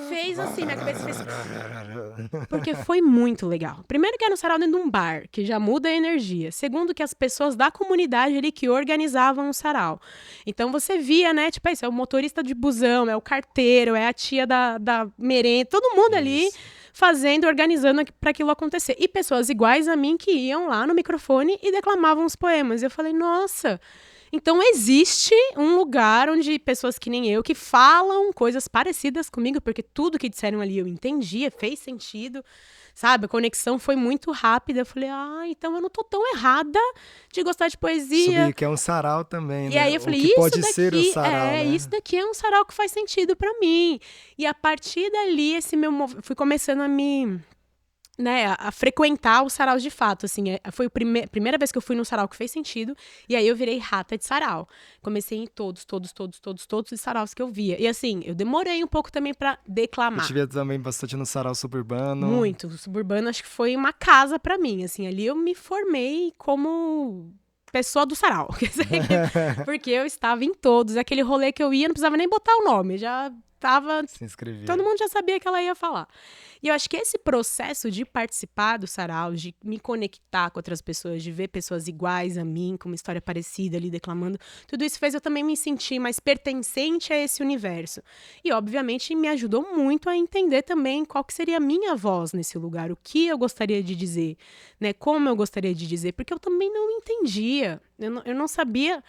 Fez assim, minha cabeça fez... Porque foi muito legal. Primeiro que era um sarau dentro de um bar, que já muda a energia. Segundo que as pessoas da comunidade ali que organizavam o sarau. Então você via, né, tipo, isso é o motorista de busão, é o carteiro, é a tia da merenda, todo mundo ali fazendo, organizando para aquilo acontecer. E pessoas iguais a mim que iam lá no microfone e declamavam os poemas. Eu falei, nossa... Então, existe um lugar onde pessoas que nem eu, que falam coisas parecidas comigo, porque tudo que disseram ali eu entendia, fez sentido, sabe? A conexão foi muito rápida. Eu falei, então eu não tô tão errada de gostar de poesia. Subir, que é um sarau também, né? E aí eu falei, o que pode ser o sarau, né? Isso daqui é um sarau que faz sentido pra mim. E a partir dali, fui começando a me né, a frequentar os saraus de fato, assim, foi a primeira vez que eu fui num sarau que fez sentido, e aí eu virei rata de sarau. Comecei em todos os saraus que eu via. E assim, eu demorei um pouco também pra Eu declamar. te via também bastante no sarau suburbano. Muito. O suburbano acho que foi uma casa pra mim, assim, ali eu me formei como pessoa do sarau. Porque eu estava em todos. Aquele rolê que eu ia, não precisava nem botar o nome, já tava. Se inscrevia. Todo mundo já sabia que ela ia falar. E eu acho que esse processo de participar do sarau, de me conectar com outras pessoas, de ver pessoas iguais a mim, com uma história parecida ali declamando, tudo isso fez eu também me sentir mais pertencente a esse universo. E, obviamente, me ajudou muito a entender também qual que seria a minha voz nesse lugar, o que eu gostaria de dizer, né? Como eu gostaria de dizer, porque eu também não entendia. Eu não sabia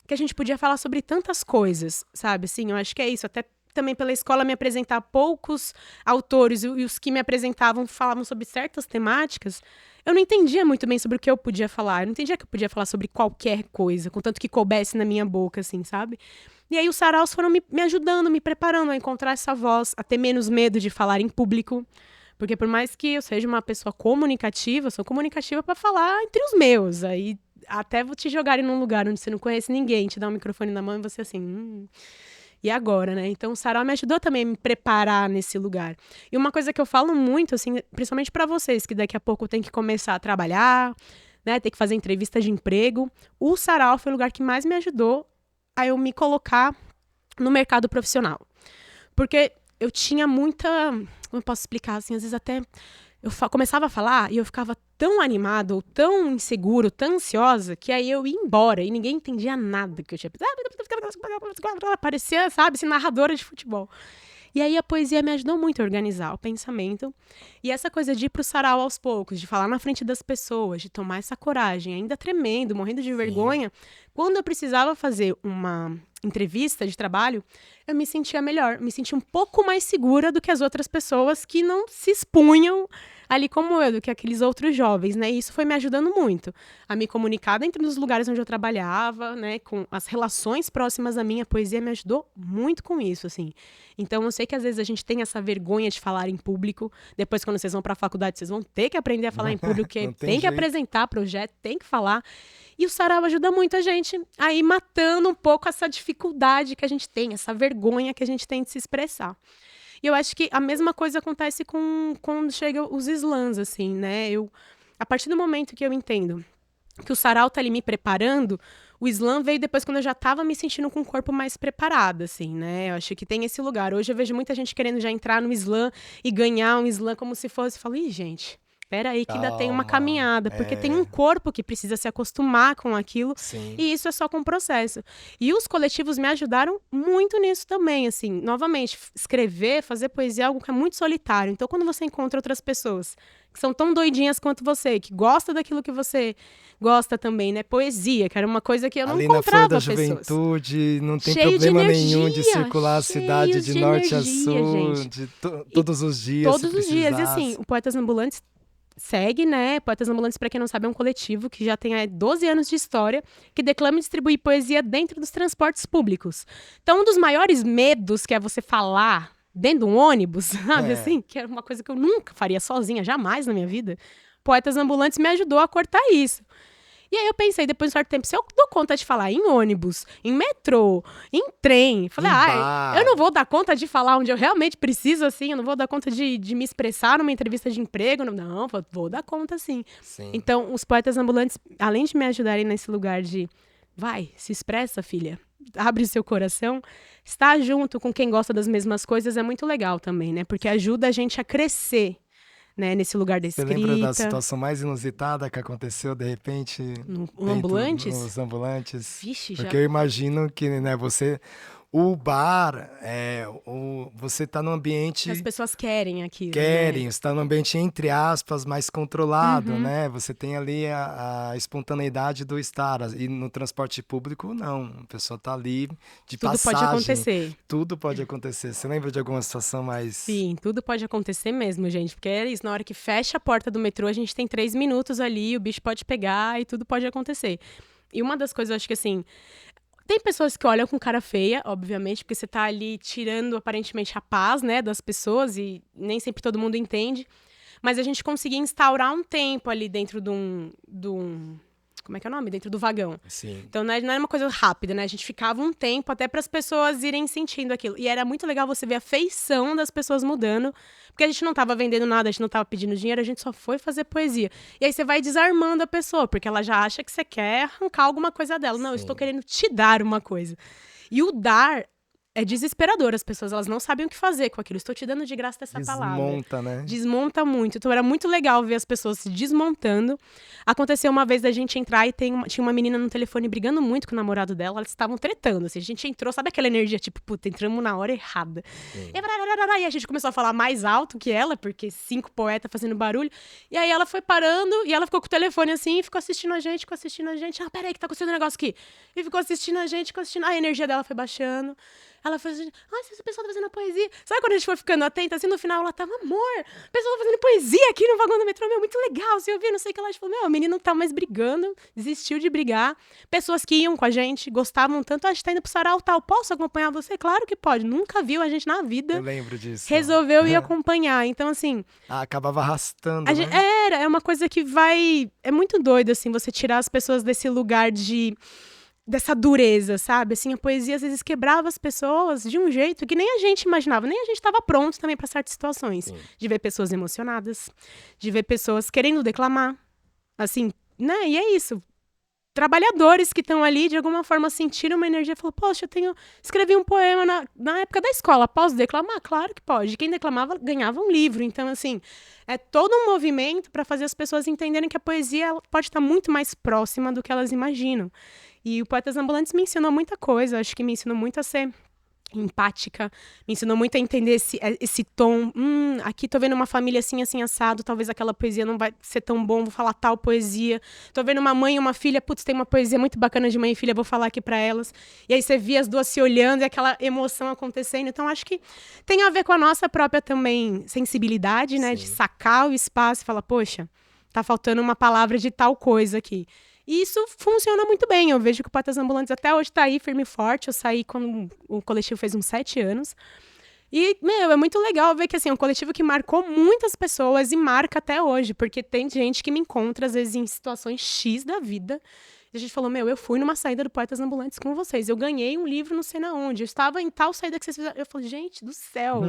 que a gente podia falar sobre tantas coisas, sabe? Assim, eu acho que é isso, até também pela escola me apresentar poucos autores e os que me apresentavam falavam sobre certas temáticas, eu não entendia muito bem sobre o que eu podia falar. Eu não entendia que eu podia falar sobre qualquer coisa, contanto que coubesse na minha boca, assim, sabe? E aí os saraus foram me ajudando, me preparando a encontrar essa voz, a ter menos medo de falar em público. Porque por mais que eu seja uma pessoa comunicativa, eu sou comunicativa para falar entre os meus. Aí até vou te jogarem num lugar onde você não conhece ninguém, te dar um microfone na mão e você assim... E agora, né? Então, o sarau me ajudou também a me preparar nesse lugar. E uma coisa que eu falo muito, assim, principalmente para vocês, que daqui a pouco tem que começar a trabalhar, né? Tem que fazer entrevista de emprego. O sarau foi o lugar que mais me ajudou a eu me colocar no mercado profissional. Porque eu tinha muita... Como eu posso explicar? Assim, às vezes até... Eu começava a falar e eu ficava tão animada, ou tão inseguro, tão ansiosa, que aí eu ia embora e ninguém entendia nada que eu tinha... Parecia, sabe, assim, narradora de futebol. E aí a poesia me ajudou muito a organizar o pensamento. E essa coisa de ir pro sarau aos poucos, de falar na frente das pessoas, de tomar essa coragem, ainda tremendo, morrendo de vergonha. Quando eu precisava fazer uma entrevista de trabalho, eu me sentia melhor, me sentia um pouco mais segura do que as outras pessoas que não se expunham ali como eu, do que aqueles outros jovens, né? E isso foi me ajudando muito a me comunicar dentro dos lugares onde eu trabalhava, né? Com as relações próximas a mim, a poesia me ajudou muito com isso, assim. Então, eu sei que às vezes a gente tem essa vergonha de falar em público. Depois, quando vocês vão para a faculdade, vocês vão ter que aprender a falar em público, porque tem que apresentar projeto, tem que falar. E o sarau ajuda muito a gente a ir matando um pouco essa dificuldade que a gente tem, essa vergonha que a gente tem de se expressar. E eu acho que a mesma coisa acontece quando chegam os slams, assim, né? A partir do momento que eu entendo que o sarau tá ali me preparando, o slam veio depois quando eu já tava me sentindo com o corpo mais preparado, assim, né? Eu acho que tem esse lugar. Hoje eu vejo muita gente querendo já entrar no slam e ganhar um slam como se fosse... Eu falo, ih, gente... Espera aí que ainda tem uma caminhada, porque tem um corpo que precisa se acostumar com aquilo, e isso é só com o processo. E os coletivos me ajudaram muito nisso também, assim, novamente, escrever, fazer poesia é algo que é muito solitário. Então, quando você encontra outras pessoas que são tão doidinhas quanto você, que gostam daquilo que você gosta também, né? Poesia, que era uma coisa que eu não encontrava pessoas. Ali na Flor da Juventude, não tem Cheio problema de energia, nenhum de circular a cidade de norte a sul, gente. Todos os dias, todos os dias. E assim, o Poetas Ambulantes segue, né? Poetas Ambulantes, para quem não sabe, é um coletivo que já tem 12 anos de história, que declama e distribui poesia dentro dos transportes públicos. Então, um dos maiores medos que é você falar dentro de um ônibus, sabe assim? Que era uma coisa que eu nunca faria sozinha, jamais na minha vida. Poetas Ambulantes me ajudou a cortar isso. E aí eu pensei, depois de um certo tempo, se eu dou conta de falar em ônibus, em metrô, em trem, falei, eu não vou dar conta de falar onde eu realmente preciso, assim, eu não vou dar conta de me expressar numa entrevista de emprego, não, vou dar conta, sim. Então, os Poetas Ambulantes, além de me ajudarem nesse lugar de, vai, se expressa, filha, abre o seu coração, estar junto com quem gosta das mesmas coisas é muito legal também, né, porque ajuda a gente a crescer, né, nesse lugar da escrita. Você lembra da situação mais inusitada que aconteceu, de repente, no Ambulantes? Nos Ambulantes? Vixe, porque eu imagino que, né, o bar, você tá num ambiente... As pessoas querem aquilo, Querem, né? você tá num ambiente, entre aspas, mais controlado, né? Você tem ali a espontaneidade do estar. E no transporte público, não. A pessoa tá ali de tudo passagem. Tudo pode acontecer. Tudo pode acontecer. Você lembra de alguma situação mais... Sim, tudo pode acontecer mesmo, gente. Porque é isso, na hora que fecha a porta do metrô, a gente tem 3 minutos ali, o bicho pode pegar e tudo pode acontecer. E uma das coisas, eu acho que assim... Tem pessoas que olham com cara feia, obviamente, porque você tá ali tirando, aparentemente, a paz, né, das pessoas e nem sempre todo mundo entende. mas a gente conseguia instaurar um tempo ali dentro de um como é que é o nome? Dentro do vagão. Sim. Então não era uma coisa rápida, né? A gente ficava um tempo até para as pessoas irem sentindo aquilo. E era muito legal você ver a feição das pessoas mudando, porque a gente não tava vendendo nada, a gente não tava pedindo dinheiro, a gente só foi fazer poesia. E aí você vai desarmando a pessoa, porque ela já acha que você quer arrancar alguma coisa dela. Não, eu estou querendo te dar uma coisa. E o dar é desesperador, as pessoas elas não sabem o que fazer com aquilo. Estou te dando de graça essa palavra. Desmonta, né? Desmonta muito. Então era muito legal ver as pessoas se desmontando. Aconteceu uma vez da gente entrar e tinha uma menina no telefone brigando muito com o namorado dela. Elas estavam tretando, assim. A gente entrou, sabe aquela energia, tipo, puta, entramos na hora errada. E a gente começou a falar mais alto que ela, porque 5 poetas fazendo barulho. E aí ela foi parando e ela ficou com o telefone assim e ficou assistindo a gente, Ah, peraí, que tá acontecendo um negócio aqui. E ficou assistindo a gente, a energia dela foi baixando. Ela falou assim, essa pessoa tá fazendo poesia. Sabe quando a gente foi ficando atenta, assim, no final ela tava, amor, a pessoa tá fazendo poesia aqui no vagão do metrô, muito legal, você ouviu, não sei o que lá. A gente falou, o menino não tá mais brigando, desistiu de brigar. Pessoas que iam com a gente, gostavam tanto, a gente tá indo pro sarau tal, posso acompanhar você? Claro que pode, nunca viu a gente na vida. Eu lembro disso. Resolveu ir acompanhar, então assim... acabava arrastando, né? É uma coisa que vai... É muito doido, assim, você tirar as pessoas desse lugar dessa dureza, sabe? Assim, a poesia às vezes quebrava as pessoas de um jeito que nem a gente imaginava, nem a gente estava pronto também para certas situações. Sim. De ver pessoas emocionadas, de ver pessoas querendo declamar, assim, né? E é isso. Trabalhadores que estão ali, de alguma forma, sentiram uma energia e falaram, poxa, escrevi um poema na época da escola, posso declamar? Claro que pode. Quem declamava ganhava um livro. Então, assim, é todo um movimento para fazer as pessoas entenderem que a poesia pode estar muito mais próxima do que elas imaginam. E o Poetas Ambulantes me ensinou muita coisa, acho que me ensinou muito a ser empática, me ensinou muito a entender esse tom, aqui tô vendo uma família assim, assim, assado, talvez aquela poesia não vai ser tão bom, vou falar tal poesia, tô vendo uma mãe e uma filha, putz, tem uma poesia muito bacana de mãe e filha, vou falar aqui pra elas, e aí você via as duas se olhando e aquela emoção acontecendo, então acho que tem a ver com a nossa própria também sensibilidade, né, de sacar o espaço e falar, poxa, tá faltando uma palavra de tal coisa aqui. E isso funciona muito bem. Eu vejo que o Poetas Ambulantes até hoje tá aí firme e forte. Eu saí quando o coletivo fez uns 7 anos. E, é muito legal ver que, assim, é um coletivo que marcou muitas pessoas e marca até hoje. Porque tem gente que me encontra, às vezes, em situações X da vida. E a gente falou, eu fui numa saída do Poetas Ambulantes com vocês. Eu ganhei um livro não sei na onde. Eu estava em tal saída que vocês fizeram. Eu falei, gente do céu,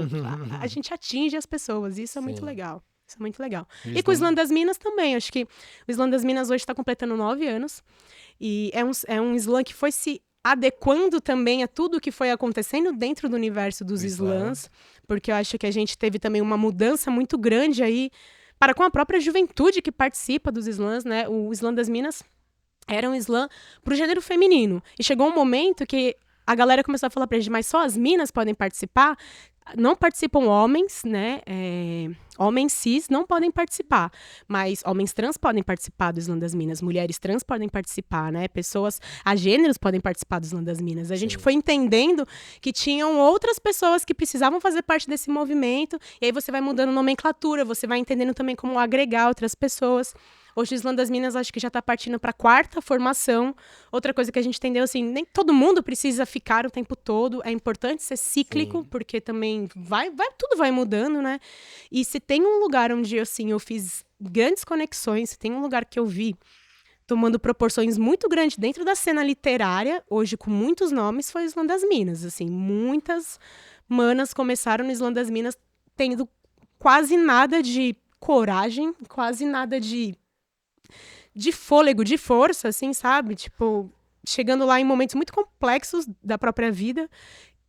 a gente atinge as pessoas. Isso é muito legal. Isso é muito legal. E com o Islã das Minas também. Acho que o Islã das Minas hoje está completando 9 anos. E é um Islã que foi se adequando também a tudo que foi acontecendo dentro do universo dos Islãs. Porque eu acho que a gente teve também uma mudança muito grande aí para com a própria juventude que participa dos Islãs, né? O Islã das Minas era um Islã para o gênero feminino. E chegou um momento que a galera começou a falar pra gente, mas só as minas podem participar? Não participam homens, né? Homens cis não podem participar, mas homens trans podem participar do Islã das Minas, mulheres trans podem participar, né? Pessoas agêneros podem participar do Islã das Minas. A gente foi entendendo que tinham outras pessoas que precisavam fazer parte desse movimento, e aí você vai mudando nomenclatura, você vai entendendo também como agregar outras pessoas. Hoje o Islã das Minas acho que já está partindo para a 4ª formação. Outra coisa que a gente entendeu, assim, nem todo mundo precisa ficar o tempo todo. É importante ser cíclico, porque também tudo vai mudando, né? E se tem um lugar onde, assim, eu fiz grandes conexões, se tem um lugar que eu vi tomando proporções muito grandes dentro da cena literária, hoje com muitos nomes, foi o Islã das Minas. Assim, muitas manas começaram no Islã das Minas tendo quase nada de coragem, quase nada de fôlego, de força, assim, sabe? Tipo, chegando lá em momentos muito complexos da própria vida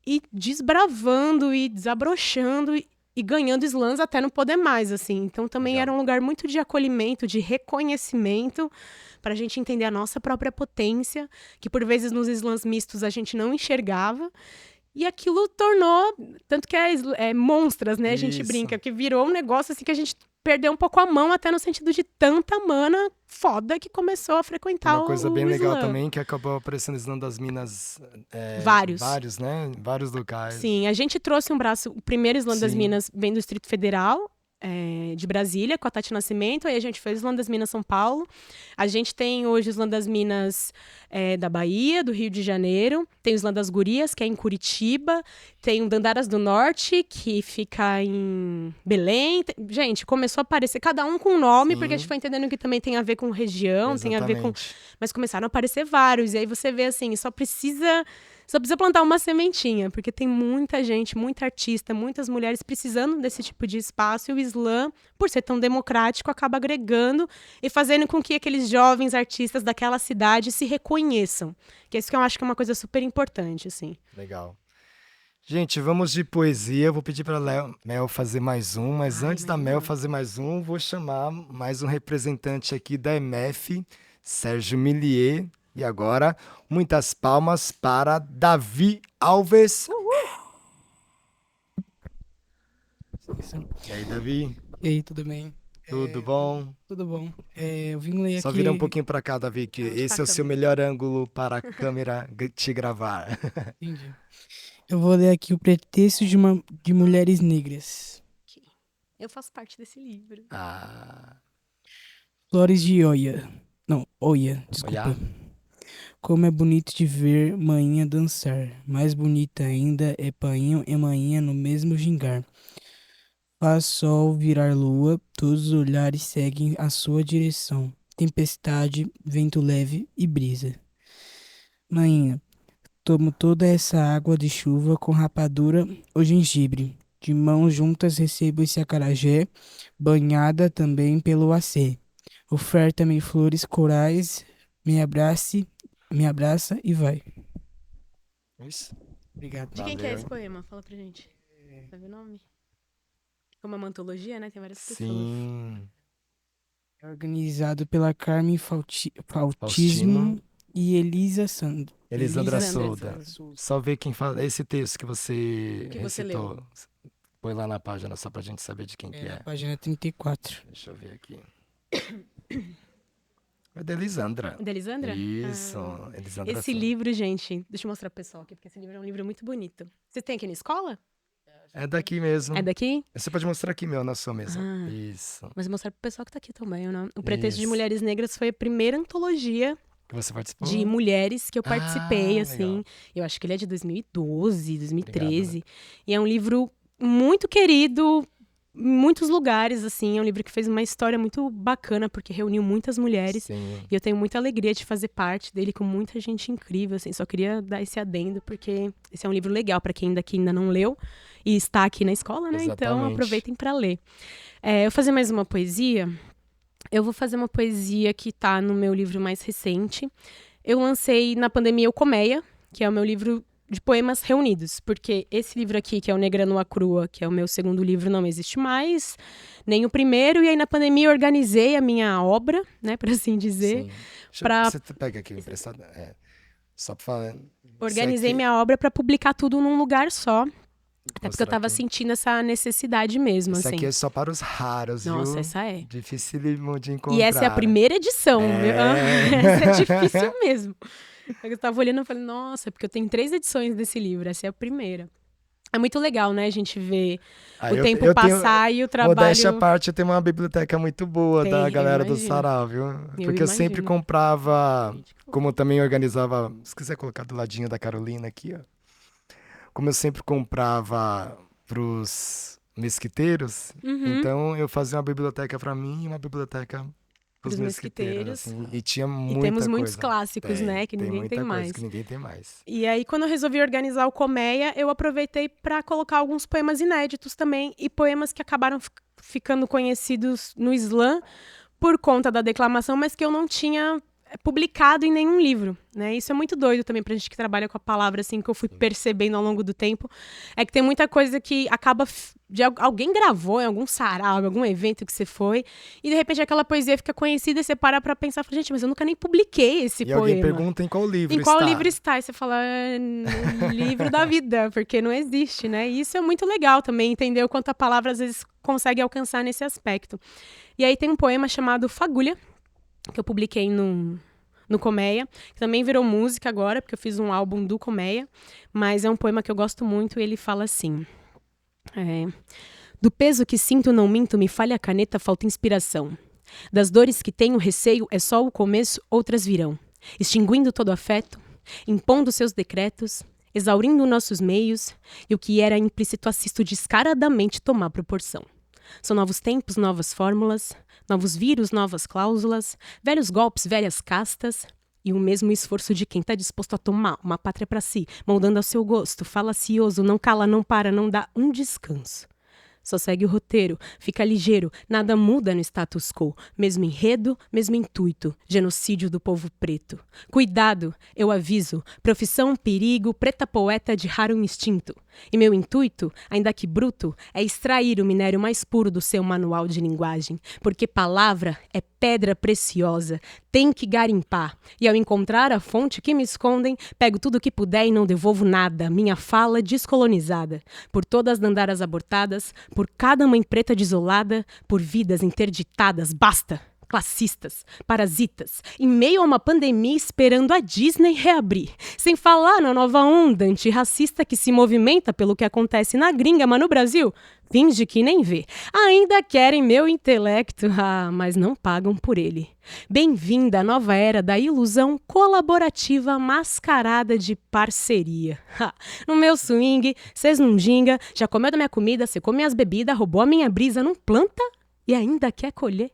e desbravando e desabrochando e ganhando slams até não poder mais, assim. Então também era um lugar muito de acolhimento, de reconhecimento, para a gente entender a nossa própria potência, que por vezes nos slams mistos a gente não enxergava. E aquilo tornou, tanto que é monstras, né? A gente brinca, que virou um negócio assim que a gente perdeu um pouco a mão, até no sentido de tanta mana foda que começou a frequentar Uma coisa bem legal slam. também, que acabou aparecendo o Islã das Minas. Vários, né? Vários locais. Sim, a gente trouxe um braço, o primeiro Islã das Minas vem do Distrito Federal, de Brasília, com a Tati Nascimento, aí a gente fez o Islã das Minas São Paulo. A gente tem hoje o Islã das Minas da Bahia, do Rio de Janeiro, tem o Islã das Gurias, que é em Curitiba, tem o Dandaras do Norte, que fica em Belém. Gente, começou a aparecer, cada um com um nome, Sim. porque a gente foi entendendo que também tem a ver com região, tem a ver com... Exatamente. Mas começaram a aparecer vários, e aí você vê assim, só precisa plantar uma sementinha, porque tem muita gente, muita artista, muitas mulheres precisando desse tipo de espaço, e o Islã, por ser tão democrático, acaba agregando e fazendo com que aqueles jovens artistas daquela cidade se reconheçam. Que é isso que eu acho que é uma coisa super importante, assim. Legal. Gente, vamos de poesia. Vou pedir para Mel fazer mais um, mas Ai, antes da mas Mel não. fazer mais um, vou chamar mais um representante aqui da MF, Sérgio Millier. E agora, muitas palmas para Davi Alves. E aí, Davi? E aí, tudo bem? Tudo bom? Tudo bom. Eu vim ler Só aqui... vira um pouquinho para cá, Davi, que Onde esse tá é a o seu câmera? melhor ângulo para a câmera te gravar. Entendi. Eu vou ler aqui o Pretexto de Mulheres Negras. Eu faço parte desse livro. Ah, Flores de Oia. Não, Oia, desculpa. Oiá? Como é bonito de ver manhinha dançar. Mais bonita ainda é painho e manhinha no mesmo gingar. Faz sol virar lua, todos os olhares seguem a sua direção. Tempestade, vento leve e brisa. Manhinha, tomo toda essa água de chuva com rapadura ou gengibre. De mãos juntas recebo esse acarajé, banhada também pelo acê. Oferta-me flores corais, me abraça e vai. Isso. Obrigado. De quem que é Valeu. esse poema? Fala pra gente. Sabe o nome? Como é uma antologia, né? Tem várias pessoas. Sim. É organizado pela Carmen Fautismo Faustino. e Elisa Sandro. Elisandra Elisandra. Souda. Só ver quem fala. Esse texto que você Que você recitou. Põe lá na página só pra gente saber de quem que É, é. na página 34. Deixa eu ver aqui. É da Elisandra. Da Elisandra? Isso, Ah. Elisandra Esse Souda. livro, gente, deixa eu mostrar pro pessoal aqui, porque esse livro é um livro muito bonito. Você tem aqui na escola? É daqui mesmo. É daqui? Você pode mostrar aqui, meu, na sua mesa. Ah. Isso. Mas eu vou mostrar pro pessoal que tá aqui também, né? O Pretexto de Isso. Mulheres Negras foi a primeira antologia Que você participou? de mulheres que eu participei, Ah, assim. legal. Eu acho que ele é de 2012, 2013. E é um livro muito querido em muitos lugares, assim. É um livro que fez uma história muito bacana, porque reuniu muitas mulheres. Sim. E eu tenho muita alegria de fazer parte dele com muita gente incrível, assim. Só queria dar esse adendo, porque esse é um livro legal para quem ainda não leu e está aqui na escola, né? Então Exatamente. aproveitem para ler. Eu vou fazer mais uma poesia. Eu vou fazer uma poesia que tá no meu livro mais recente. Eu lancei na pandemia o Colmeia, que é o meu livro de poemas reunidos, porque esse livro aqui, que é o Negra Nua Crua, que é o meu segundo livro, não existe mais, nem o primeiro, e aí na pandemia eu organizei a minha obra, né, por assim dizer. Sim. pra- Você pega aqui o emprestado. Só pra falar. Organizei aqui- minha obra para publicar tudo num lugar só, até porque eu mostrar tava aqui. sentindo essa necessidade mesmo, Isso assim. aqui é só para os raros, Nossa, viu? essa é. Dificílimo de encontrar. E essa é a primeira edição, É. viu? Essa é difícil mesmo. Eu tava olhando e falei, nossa, porque eu tenho 3 edições desse livro, essa é a primeira. É muito legal, né, a gente ver Ah, o eu tempo tenho- passar e o Modéstia à trabalho... parte, tem uma biblioteca muito boa Tem, da eu galera do imagino. Sarau, viu? Porque eu sempre imagino. comprava, como eu também organizava, se quiser colocar do ladinho da Carolina aqui, ó. Como eu sempre comprava pros mesquiteiros, Uhum. então eu fazia uma biblioteca pra mim e uma biblioteca pros Pros mesquiteiros, mesquiteiros. assim. E tinha E muita temos muitos coisa. clássicos, né, que ninguém muita tem coisa mais. que ninguém tem mais. E aí, quando eu resolvi organizar o Colmeia, eu aproveitei para colocar alguns poemas inéditos também e poemas que acabaram ficando conhecidos no slam por conta da declamação, mas que eu não tinha publicado em nenhum livro, né? Isso é muito doido também pra gente que trabalha com a palavra, assim, que eu fui percebendo ao longo do tempo. É que tem muita coisa que acaba... alguém gravou em algum sarau, em algum evento que você foi, e de repente aquela poesia fica conhecida e você para pra pensar, fala, gente, mas eu nunca nem publiquei esse E poema. alguém pergunta em qual livro Em qual está. livro está? E você fala, no livro da vida, porque não existe, né? E isso é muito legal também, entender o quanto a palavra às vezes consegue alcançar nesse aspecto. E aí tem um poema chamado Fagulha, que eu publiquei no Colmeia, que também virou música agora, porque eu fiz um álbum do Colmeia, mas é um poema que eu gosto muito e ele fala assim... Do peso que sinto não minto, me falha a caneta, falta inspiração. Das dores que tenho receio, é só o começo, outras virão. Extinguindo todo afeto, impondo seus decretos, exaurindo nossos meios, e o que era implícito assisto descaradamente tomar proporção. São novos tempos, novas fórmulas, novos vírus, novas cláusulas, velhos golpes, velhas castas, e o mesmo esforço de quem está disposto a tomar uma pátria para si, moldando ao seu gosto, falacioso, não cala, não para, não dá um descanso. Só segue o roteiro, fica ligeiro, nada muda no status quo. Mesmo enredo, mesmo intuito, genocídio do povo preto. Cuidado, eu aviso, profissão perigo, preta poeta de raro instinto. E meu intuito, ainda que bruto, é extrair o minério mais puro do seu manual de linguagem. Porque palavra é pedra preciosa, tem que garimpar. E ao encontrar a fonte que me escondem, pego tudo que puder e não devolvo nada. Minha fala descolonizada. Por todas as dandaras abortadas, por cada mãe preta desolada, por vidas interditadas, basta! Classistas, parasitas, em meio a uma pandemia esperando a Disney reabrir. Sem falar na nova onda antirracista que se movimenta pelo que acontece na gringa, mas no Brasil, finge que nem vê. Ainda querem meu intelecto, mas não pagam por ele. Bem-vinda à nova era da ilusão colaborativa mascarada de parceria. No meu swing, cês não ginga, já comeu da minha comida, cê come as bebidas, roubou a minha brisa, não planta e ainda quer colher.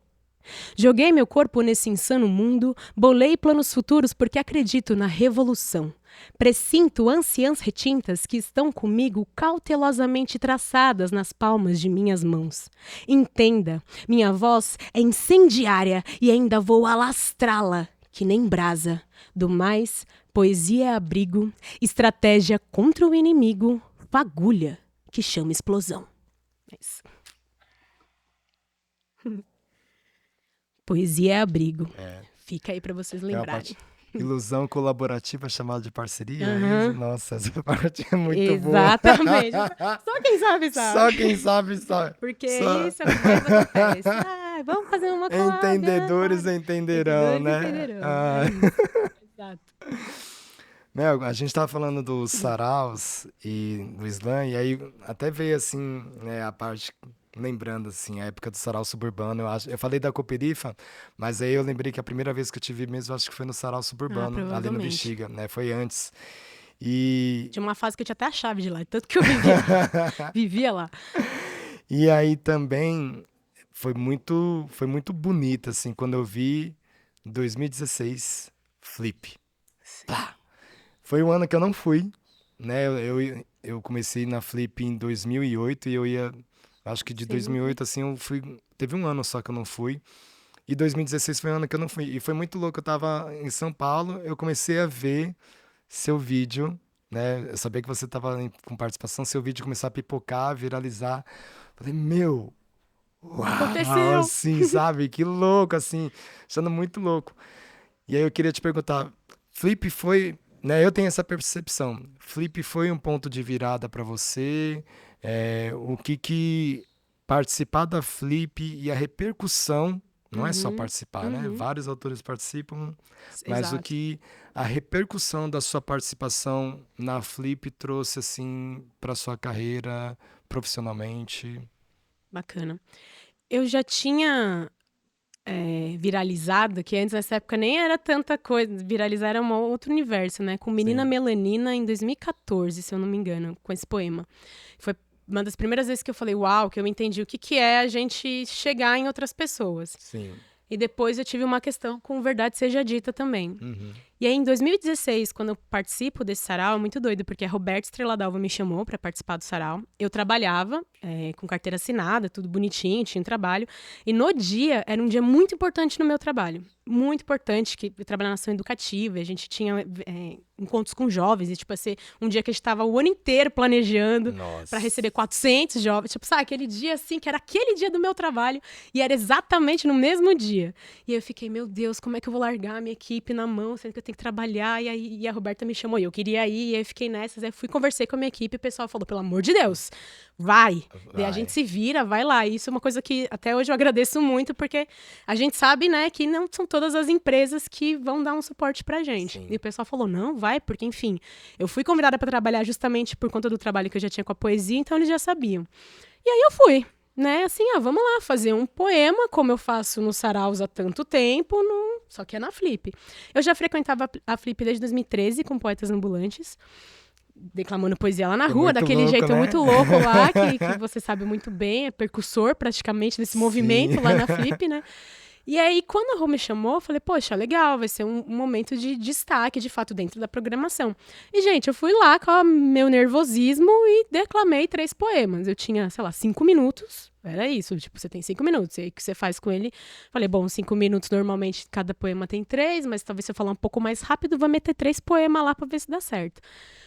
Joguei meu corpo nesse insano mundo, bolei planos futuros porque acredito na revolução. Pressinto anciãs retintas que estão comigo cautelosamente traçadas nas palmas de minhas mãos. Entenda, minha voz é incendiária e ainda vou alastrá-la, que nem brasa. Do mais, poesia é abrigo, estratégia contra o inimigo, fagulha que chama explosão. É isso. Poesia é abrigo. Fica aí pra vocês lembrarem. Ilusão colaborativa chamada de parceria. Uhum. Nossa, essa parte é muito boa. Exatamente. Só quem sabe sabe. Só quem sabe sabe. Porque Só... isso é o que mais acontece. Vamos fazer uma collab. Entendedores entenderão, né? Entenderão. Exato. Mel, a gente estava falando dos saraus e do slam, e aí até veio assim, né, a parte... Lembrando, assim, a época do sarau suburbano, eu falei da Cooperifa, mas aí eu lembrei que a primeira vez que eu tive mesmo, acho que foi no sarau suburbano, ali no Bexiga, né? Foi antes. E... Tinha uma fase que eu tinha até a chave de lá, tanto que eu vivia lá. E aí também foi muito bonito, assim, quando eu vi 2016, Flip. Pá! Foi um ano que eu não fui, né? Eu comecei na Flip em 2008 e eu ia... Acho que de 2008, assim, eu fui... Teve um ano só que eu não fui. E 2016 foi um ano que eu não fui. E foi muito louco. Eu tava em São Paulo, eu comecei a ver seu vídeo, né? Eu sabia que você tava com participação. Seu vídeo começou a pipocar, viralizar. Falei, meu... Uau! Aconteceu! Assim, sabe? Que louco, assim. Achando muito louco. E aí eu queria te perguntar, Flip foi... Né? Eu tenho essa percepção. Flip foi um ponto de virada para você... o que participar da Flip e a repercussão, não é só participar, né? Vários autores participam, mas Exato. o que a repercussão da sua participação na Flip trouxe, assim, para sua carreira profissionalmente. Bacana. Eu já tinha viralizado, que antes nessa época nem era tanta coisa, viralizar era um outro universo, né? Com Menina Sim. Melanina em 2014, se eu não me engano, com esse poema. Foi uma das primeiras vezes que eu falei, uau, que eu entendi o que é a gente chegar em outras pessoas. Sim. E depois eu tive uma questão com Verdade Seja Dita também. Uhum. E aí, em 2016, quando eu participo desse sarau, é muito doido, porque a Roberta Estrela Dalva me chamou para participar do sarau. Eu trabalhava com carteira assinada, tudo bonitinho, tinha um trabalho. E no dia, era um dia muito importante no meu trabalho. Muito importante, que eu trabalhava na ação educativa, a gente tinha encontros com jovens, e tipo assim, um dia que a gente estava o ano inteiro planejando para receber 400 jovens. Tipo, sabe, aquele dia assim, que era aquele dia do meu trabalho, e era exatamente no mesmo dia. E eu fiquei, meu Deus, como é que eu vou largar a minha equipe na mão, sendo que eu tenho que trabalhar? E a Roberta me chamou, e eu queria ir, e aí eu fiquei nessas, aí fui conversei com a minha equipe, e o pessoal falou, pelo amor de Deus, vai. Daí a gente se vira, vai lá. E isso é uma coisa que até hoje eu agradeço muito, porque a gente sabe, né, que não são todas as empresas que vão dar um suporte pra gente. Sim. E o pessoal falou, não, vai, porque, enfim, eu fui convidada pra trabalhar justamente por conta do trabalho que eu já tinha com a poesia, então eles já sabiam. E aí eu fui. né, assim, vamos lá, fazer um poema, como eu faço no Saraus há tanto tempo, só que é na Flip. Eu já frequentava a Flip desde 2013 com Poetas Ambulantes, declamando poesia lá na rua, Muito daquele louco, jeito né? muito louco lá, que você sabe muito bem, é percussor praticamente desse movimento lá na Flip, né? E aí, quando a Rô me chamou, eu falei, poxa, legal, vai ser um momento de destaque, de fato, dentro da programação. E, gente, eu fui lá com o meu nervosismo e declamei 3 poemas. Eu tinha, sei lá, 5 minutos, era isso, tipo, você tem 5 minutos, e aí o que você faz com ele? Falei, bom, 5 minutos, normalmente, cada poema tem 3, mas talvez se eu falar um pouco mais rápido, vou meter 3 poemas lá pra ver se dá certo.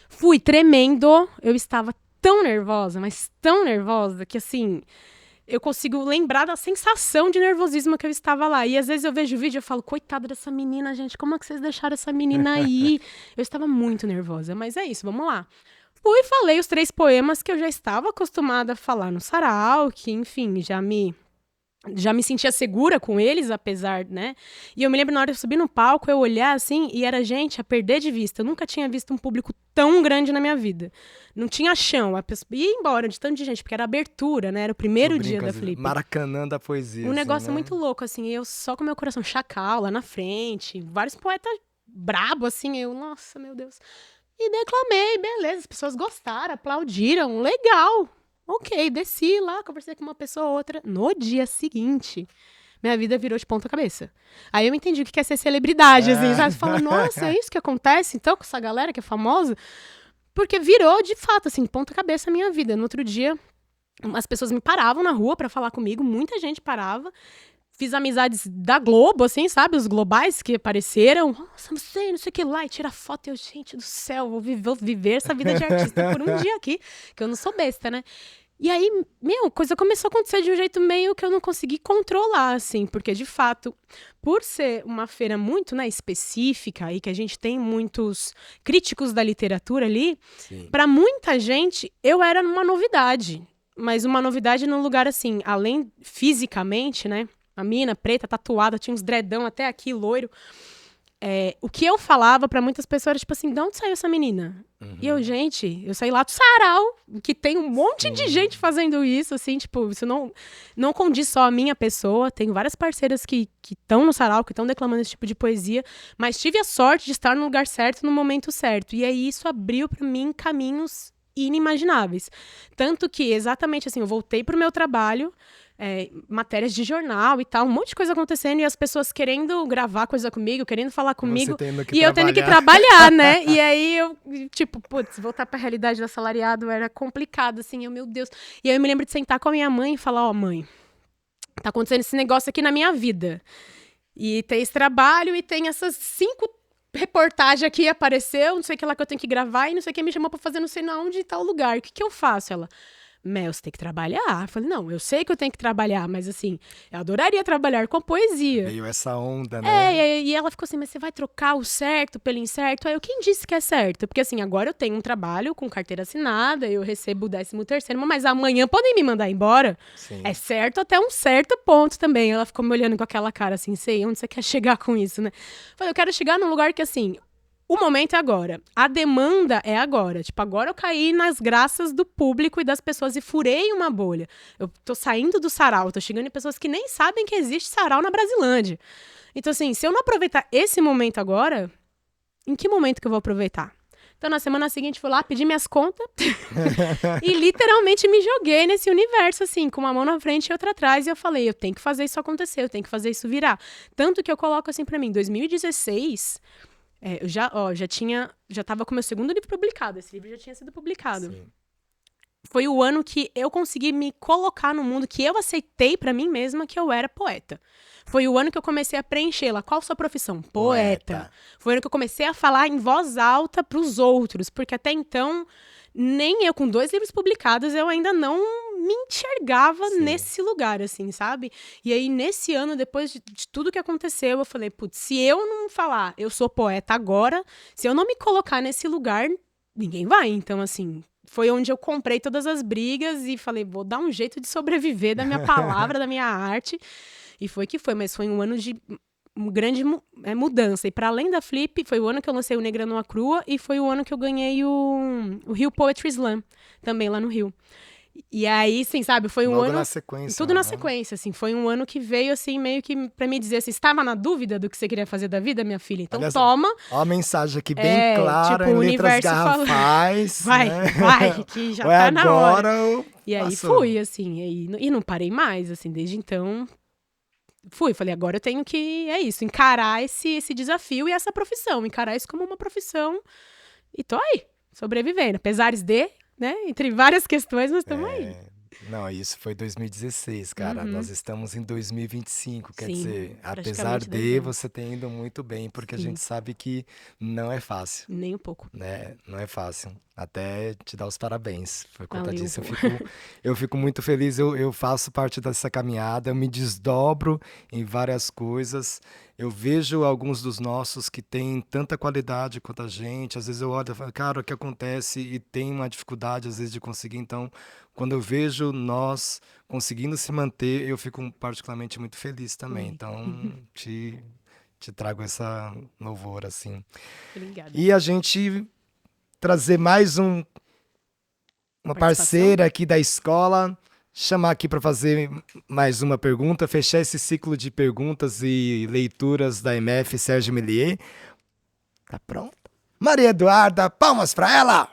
Fui tremendo, eu estava tão nervosa, mas tão nervosa, que, assim... eu consigo lembrar da sensação de nervosismo que eu estava lá. E às vezes eu vejo o vídeo e eu falo, coitada dessa menina, gente, como é que vocês deixaram essa menina aí? Eu estava muito nervosa, mas é isso, vamos lá. Fui e falei os 3 poemas que eu já estava acostumada a falar no sarau, que, enfim, já me sentia segura com eles, apesar, né? E eu me lembro, na hora de eu subir no palco, eu olhar assim, e era gente a perder de vista. Eu nunca tinha visto um público tão grande na minha vida. Não tinha chão. Ia embora de tanto de gente, porque era abertura, né? Era o primeiro dia da Flip. Maracanã da poesia. Um negócio né? muito louco, assim. Eu só com meu coração chacal lá na frente. Vários poetas brabo, assim. Eu, nossa, meu Deus. E declamei, beleza. As pessoas gostaram, aplaudiram. Legal. Ok, desci lá, conversei com uma pessoa ou outra. No dia seguinte, minha vida virou de ponta cabeça. Aí eu entendi o que é ser celebridade, assim, sabe? Você fala, nossa, é isso que acontece, então, com essa galera que é famosa? Porque virou, de fato, assim, de ponta cabeça a minha vida. No outro dia, as pessoas me paravam na rua pra falar comigo, muita gente parava. Fiz amizades da Globo, assim, sabe? Os globais que apareceram. Nossa, não sei o que lá. E tira foto. E eu, gente do céu, vou viver essa vida de artista por um dia aqui. Que eu não sou besta, né? E aí, coisa começou a acontecer de um jeito meio que eu não consegui controlar, assim. Porque, de fato, por ser uma feira muito, né, específica e que a gente tem muitos críticos da literatura ali, para muita gente, eu era uma novidade. Mas uma novidade num lugar, assim, além fisicamente, né? A mina preta, tatuada, tinha uns dreadão até aqui, loiro. O que eu falava pra muitas pessoas era tipo assim, de onde saiu essa menina? E eu, gente, eu saí lá do sarau, que tem um monte de gente fazendo isso, assim, tipo, isso não condiz só a minha pessoa, tenho várias parceiras que estão no sarau, que estão declamando esse tipo de poesia, mas tive a sorte de estar no lugar certo, no momento certo. E aí isso abriu pra mim caminhos inimagináveis. Tanto que, exatamente assim, eu voltei pro meu trabalho, matérias de jornal e tal, um monte de coisa acontecendo e as pessoas querendo gravar coisa comigo, querendo falar comigo eu tendo que trabalhar, né? E aí eu, tipo, putz, voltar pra realidade do assalariado era complicado, assim, meu Deus. E aí eu me lembro de sentar com a minha mãe e falar, mãe, tá acontecendo esse negócio aqui na minha vida. E tem esse trabalho e tem essas 5 reportagens aqui, apareceu, não sei o que lá que eu tenho que gravar e não sei o que me chamou pra fazer não sei na onde e tal lugar. O que eu faço? Ela... Mel, você tem que trabalhar. Eu falei, não, eu sei que eu tenho que trabalhar, mas assim, eu adoraria trabalhar com poesia. Veio essa onda, né? E ela ficou assim, mas você vai trocar o certo pelo incerto? Aí eu, quem disse que é certo? Porque assim, agora eu tenho um trabalho com carteira assinada, eu recebo o 13º, mas amanhã podem me mandar embora. Sim. É certo até um certo ponto também. Ela ficou me olhando com aquela cara assim, sei, onde você quer chegar com isso, né? Eu falei, eu quero chegar num lugar que assim... O momento é agora. A demanda é agora. Tipo, agora eu caí nas graças do público e das pessoas e furei uma bolha. Eu tô saindo do sarau, tô chegando em pessoas que nem sabem que existe sarau na Brasilândia. Então, assim, se eu não aproveitar esse momento agora, em que momento que eu vou aproveitar? Então, na semana seguinte, fui lá, pedi minhas contas e literalmente me joguei nesse universo, assim, com uma mão na frente e outra atrás. E eu falei, eu tenho que fazer isso acontecer, eu tenho que fazer isso virar. Tanto que eu coloco assim pra mim, 2016... eu já tava com o meu segundo livro publicado. Esse livro já tinha sido publicado. Sim. Foi o ano que eu consegui me colocar no mundo, que eu aceitei pra mim mesma que eu era poeta. Foi o ano que eu comecei a preencher lá. Qual a sua profissão? Poeta. Foi o ano que eu comecei a falar em voz alta pros outros, porque até então, nem eu, com 2 livros publicados, eu ainda não me enxergava nesse lugar, assim, sabe? E aí, nesse ano, depois de tudo que aconteceu, eu falei, putz, se eu não falar, eu sou poeta agora, se eu não me colocar nesse lugar, ninguém vai. Então, assim, foi onde eu comprei todas as brigas e falei, vou dar um jeito de sobreviver da minha palavra, da minha arte. E foi que foi, mas foi um ano de grande mudança. E para além da Flip, foi o ano que eu lancei o Negra Nua Crua e foi o ano que eu ganhei o Rio Poetry Slam, também lá no Rio. E aí, assim, sabe, foi um Logo ano... na sequência. Tudo na né? sequência, assim. Foi um ano que veio, assim, meio que pra me dizer assim, estava na dúvida do que você queria fazer da vida, minha filha? Então Olha só. toma, Ó a mensagem aqui bem clara, tipo, em o letras universo falando, garrafais. vai, né? vai, que já Ou é tá na hora. agora ou E aí passou. fui, assim, e não parei mais, assim, desde então... Falei, agora eu tenho que, é isso, encarar esse desafio e essa profissão, encarar isso como uma profissão. E tô aí, sobrevivendo. Apesar de, né, entre várias questões, nós estamos aí. Não, isso foi 2016, cara. Uhum. Nós estamos em 2025. Quer Sim, dizer, apesar praticamente 10 de anos. você ter ido muito bem, porque a Sim. gente sabe que não é fácil, Nem um pouco. né? Não é fácil. Até te dar os parabéns. Por conta Valeu. disso, eu fico muito feliz. Eu faço parte dessa caminhada, eu me desdobro em várias coisas. Eu vejo alguns dos nossos que têm tanta qualidade quanto a gente. Às vezes eu olho e falo, cara, o que acontece? E tem uma dificuldade, às vezes, de conseguir. Então, quando eu vejo nós conseguindo se manter, eu fico particularmente muito feliz também. Ai. Então, te trago essa louvor, assim. Obrigada. E a gente trazer mais uma Participação? parceira aqui da escola, chamar aqui para fazer mais uma pergunta, fechar esse ciclo de perguntas e leituras da MF Sérgio Millier. Tá pronto? Maria Eduarda, palmas para ela!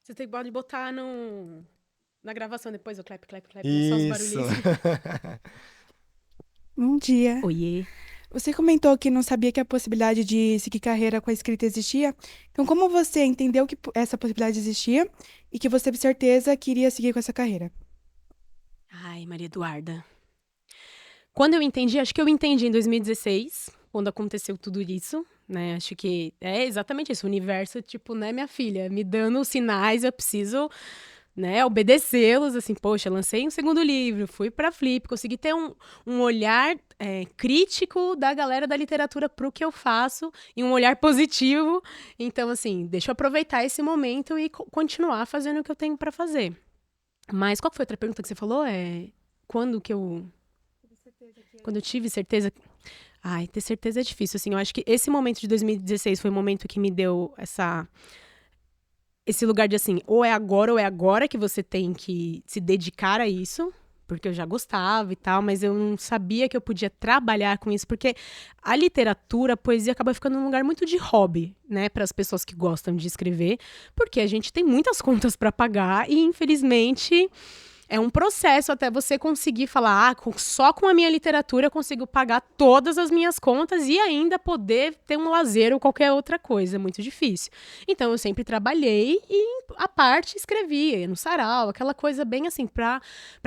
Você pode botar na gravação depois, o clap, clap, clap, né? Só os Isso. barulhinhos. Bom dia. Oiê. Você comentou que não sabia que a possibilidade de seguir carreira com a escrita existia. Então, como você entendeu que essa possibilidade existia e que você, de certeza, queria seguir com essa carreira? Ai, Maria Eduarda. Quando eu entendi, acho que eu entendi em 2016, quando aconteceu tudo isso, né? Acho que é exatamente isso. O universo, tipo, né, minha filha, me dando sinais, eu preciso, né, obedecê-los, assim, poxa, lancei um segundo livro, fui pra Flip, consegui ter um olhar crítico da galera da literatura pro que eu faço e um olhar positivo. Então, assim, deixa eu aproveitar esse momento e continuar fazendo o que eu tenho pra fazer. Mas qual foi a outra pergunta que você falou? Quando que eu... Quando eu tive certeza... Ai, ter certeza é difícil, assim, eu acho que esse momento de 2016 foi o momento que me deu esse lugar de, assim, ou é agora que você tem que se dedicar a isso, porque eu já gostava e tal, mas eu não sabia que eu podia trabalhar com isso, porque a literatura, a poesia acaba ficando num lugar muito de hobby, né, para as pessoas que gostam de escrever, porque a gente tem muitas contas para pagar e, infelizmente... É um processo até você conseguir falar, só com a minha literatura eu consigo pagar todas as minhas contas e ainda poder ter um lazer ou qualquer outra coisa. É muito difícil. Então, eu sempre trabalhei e, à parte, escrevia no sarau, aquela coisa bem assim, pra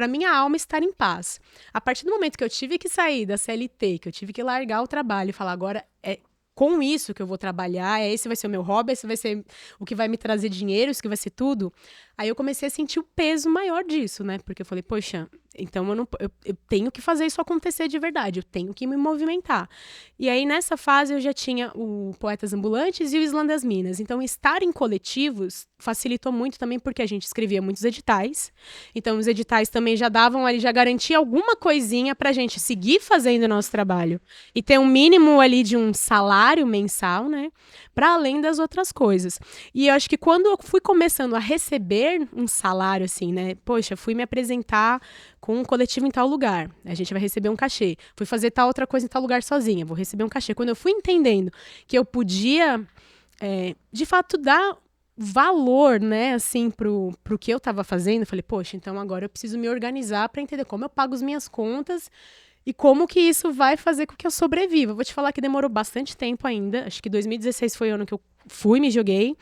minha alma estar em paz. A partir do momento que eu tive que sair da CLT, que eu tive que largar o trabalho e falar, agora é com isso que eu vou trabalhar, esse vai ser o meu hobby, esse vai ser o que vai me trazer dinheiro, isso que vai ser tudo. Aí eu comecei a sentir o peso maior disso, né? Porque eu falei, poxa, então eu tenho que fazer isso acontecer de verdade, eu tenho que me movimentar. E aí, nessa fase, eu já tinha o Poetas Ambulantes e o Islã das Minas. Então, estar em coletivos facilitou muito também, porque a gente escrevia muitos editais. Então, os editais também já davam ali, já garantia alguma coisinha pra gente seguir fazendo o nosso trabalho. E ter um mínimo ali de um salário mensal, né? Para além das outras coisas. E eu acho que quando eu fui começando a receber um salário, assim, né? Poxa, fui me apresentar com um coletivo em tal lugar, a gente vai receber um cachê. Fui fazer tal outra coisa em tal lugar sozinha, vou receber um cachê. Quando eu fui entendendo que eu podia, de fato, dar valor, né, assim, pro que eu estava fazendo, eu falei, poxa, então agora eu preciso me organizar para entender como eu pago as minhas contas e como que isso vai fazer com que eu sobreviva. Vou te falar que demorou bastante tempo ainda. Acho que 2016 foi o ano que eu me joguei.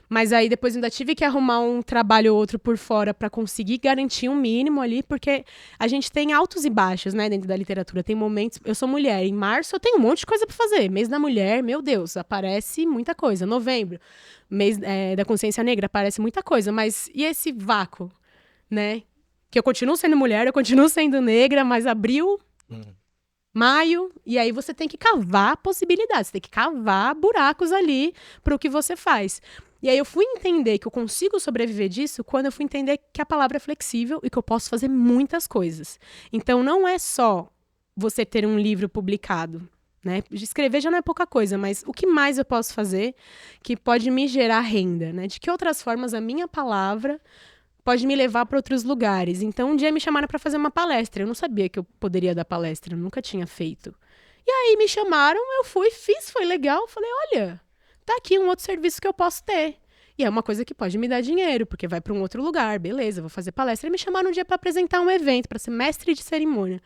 Mas aí depois ainda tive que arrumar um trabalho ou outro por fora para conseguir garantir um mínimo ali, porque a gente tem altos e baixos, né, dentro da literatura. Tem momentos... Eu sou mulher. Em março eu tenho um monte de coisa para fazer. Mês da mulher, meu Deus, aparece muita coisa. Novembro, mês da consciência negra, aparece muita coisa. Mas e esse vácuo, né? Que eu continuo sendo mulher, eu continuo sendo negra, mas abril... maio, e aí você tem que cavar possibilidades, você tem que cavar buracos ali para o que você faz. E aí eu fui entender que eu consigo sobreviver disso quando eu fui entender que a palavra é flexível e que eu posso fazer muitas coisas. Então não é só você ter um livro publicado, né? Escrever já não é pouca coisa, mas o que mais eu posso fazer que pode me gerar renda, né? De que outras formas a minha palavra pode me levar para outros lugares. Então, um dia me chamaram para fazer uma palestra. Eu não sabia que eu poderia dar palestra, eu nunca tinha feito. E aí me chamaram, eu fui, fiz, foi legal. Falei, olha, tá aqui um outro serviço que eu posso ter. E é uma coisa que pode me dar dinheiro, porque vai para um outro lugar, beleza, vou fazer palestra. E me chamaram um dia para apresentar um evento, para ser mestre de cerimônia.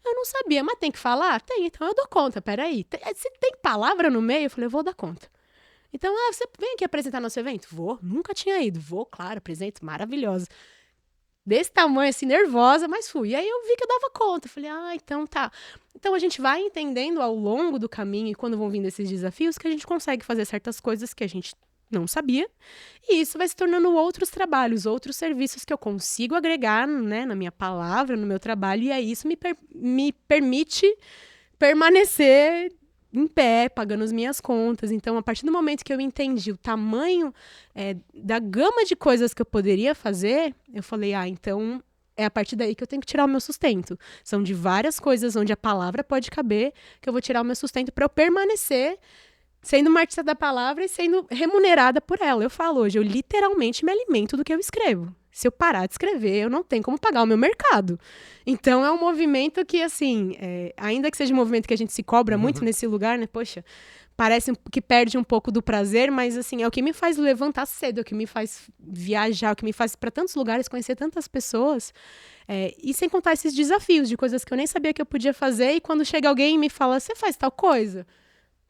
Eu não sabia, mas tem que falar? Tem, então eu dou conta, peraí. Se tem palavra no meio, eu falei, eu vou dar conta. Então, você vem aqui apresentar nosso evento? Vou, nunca tinha ido. Vou, claro, apresento, maravilhosa. Desse tamanho, assim, nervosa, mas fui. E aí eu vi que eu dava conta. Falei, então tá. Então a gente vai entendendo ao longo do caminho e quando vão vindo esses desafios que a gente consegue fazer certas coisas que a gente não sabia. E isso vai se tornando outros trabalhos, outros serviços que eu consigo agregar, né, na minha palavra, no meu trabalho. E aí isso me permite permanecer em pé, pagando as minhas contas. Então, a partir do momento que eu entendi o tamanho da gama de coisas que eu poderia fazer, eu falei, então é a partir daí que eu tenho que tirar o meu sustento. São de várias coisas onde a palavra pode caber, que eu vou tirar o meu sustento para eu permanecer sendo uma artista da palavra e sendo remunerada por ela. Eu falo hoje, eu literalmente me alimento do que eu escrevo. Se eu parar de escrever, eu não tenho como pagar o meu mercado. Então, é um movimento que, assim, ainda que seja um movimento que a gente se cobra muito nesse lugar, né? Poxa, parece que perde um pouco do prazer, mas, assim, é o que me faz levantar cedo, é o que me faz viajar, é o que me faz ir para tantos lugares, conhecer tantas pessoas. E sem contar esses desafios de coisas que eu nem sabia que eu podia fazer. E quando chega alguém e me fala, você faz tal coisa?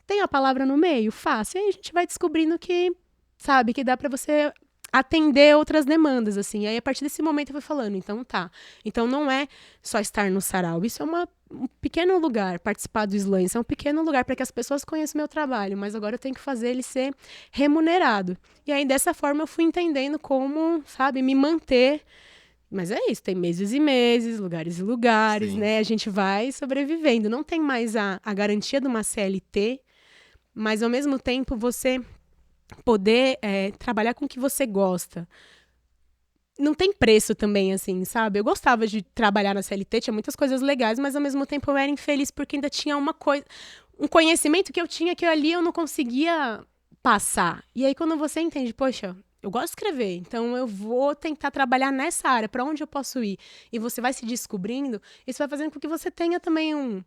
Tem a palavra no meio? Faço. E aí a gente vai descobrindo que, sabe, que dá para você atender outras demandas, assim. E aí, a partir desse momento, eu fui falando, então tá. Então, não é só estar no sarau. Isso é um pequeno lugar, participar do slam. Isso é um pequeno lugar para que as pessoas conheçam o meu trabalho. Mas agora eu tenho que fazer ele ser remunerado. E aí, dessa forma, eu fui entendendo como, sabe, me manter. Mas é isso, tem meses e meses, lugares e lugares, Sim. né? A gente vai sobrevivendo. Não tem mais a garantia de uma CLT, mas, ao mesmo tempo, você poder trabalhar com o que você gosta. Não tem preço também, assim, sabe? Eu gostava de trabalhar na CLT, tinha muitas coisas legais, mas ao mesmo tempo eu era infeliz porque ainda tinha um conhecimento que eu tinha que ali eu não conseguia passar. E aí quando você entende, poxa, eu gosto de escrever, então eu vou tentar trabalhar nessa área, para onde eu posso ir? E você vai se descobrindo, isso vai fazendo com que você tenha também um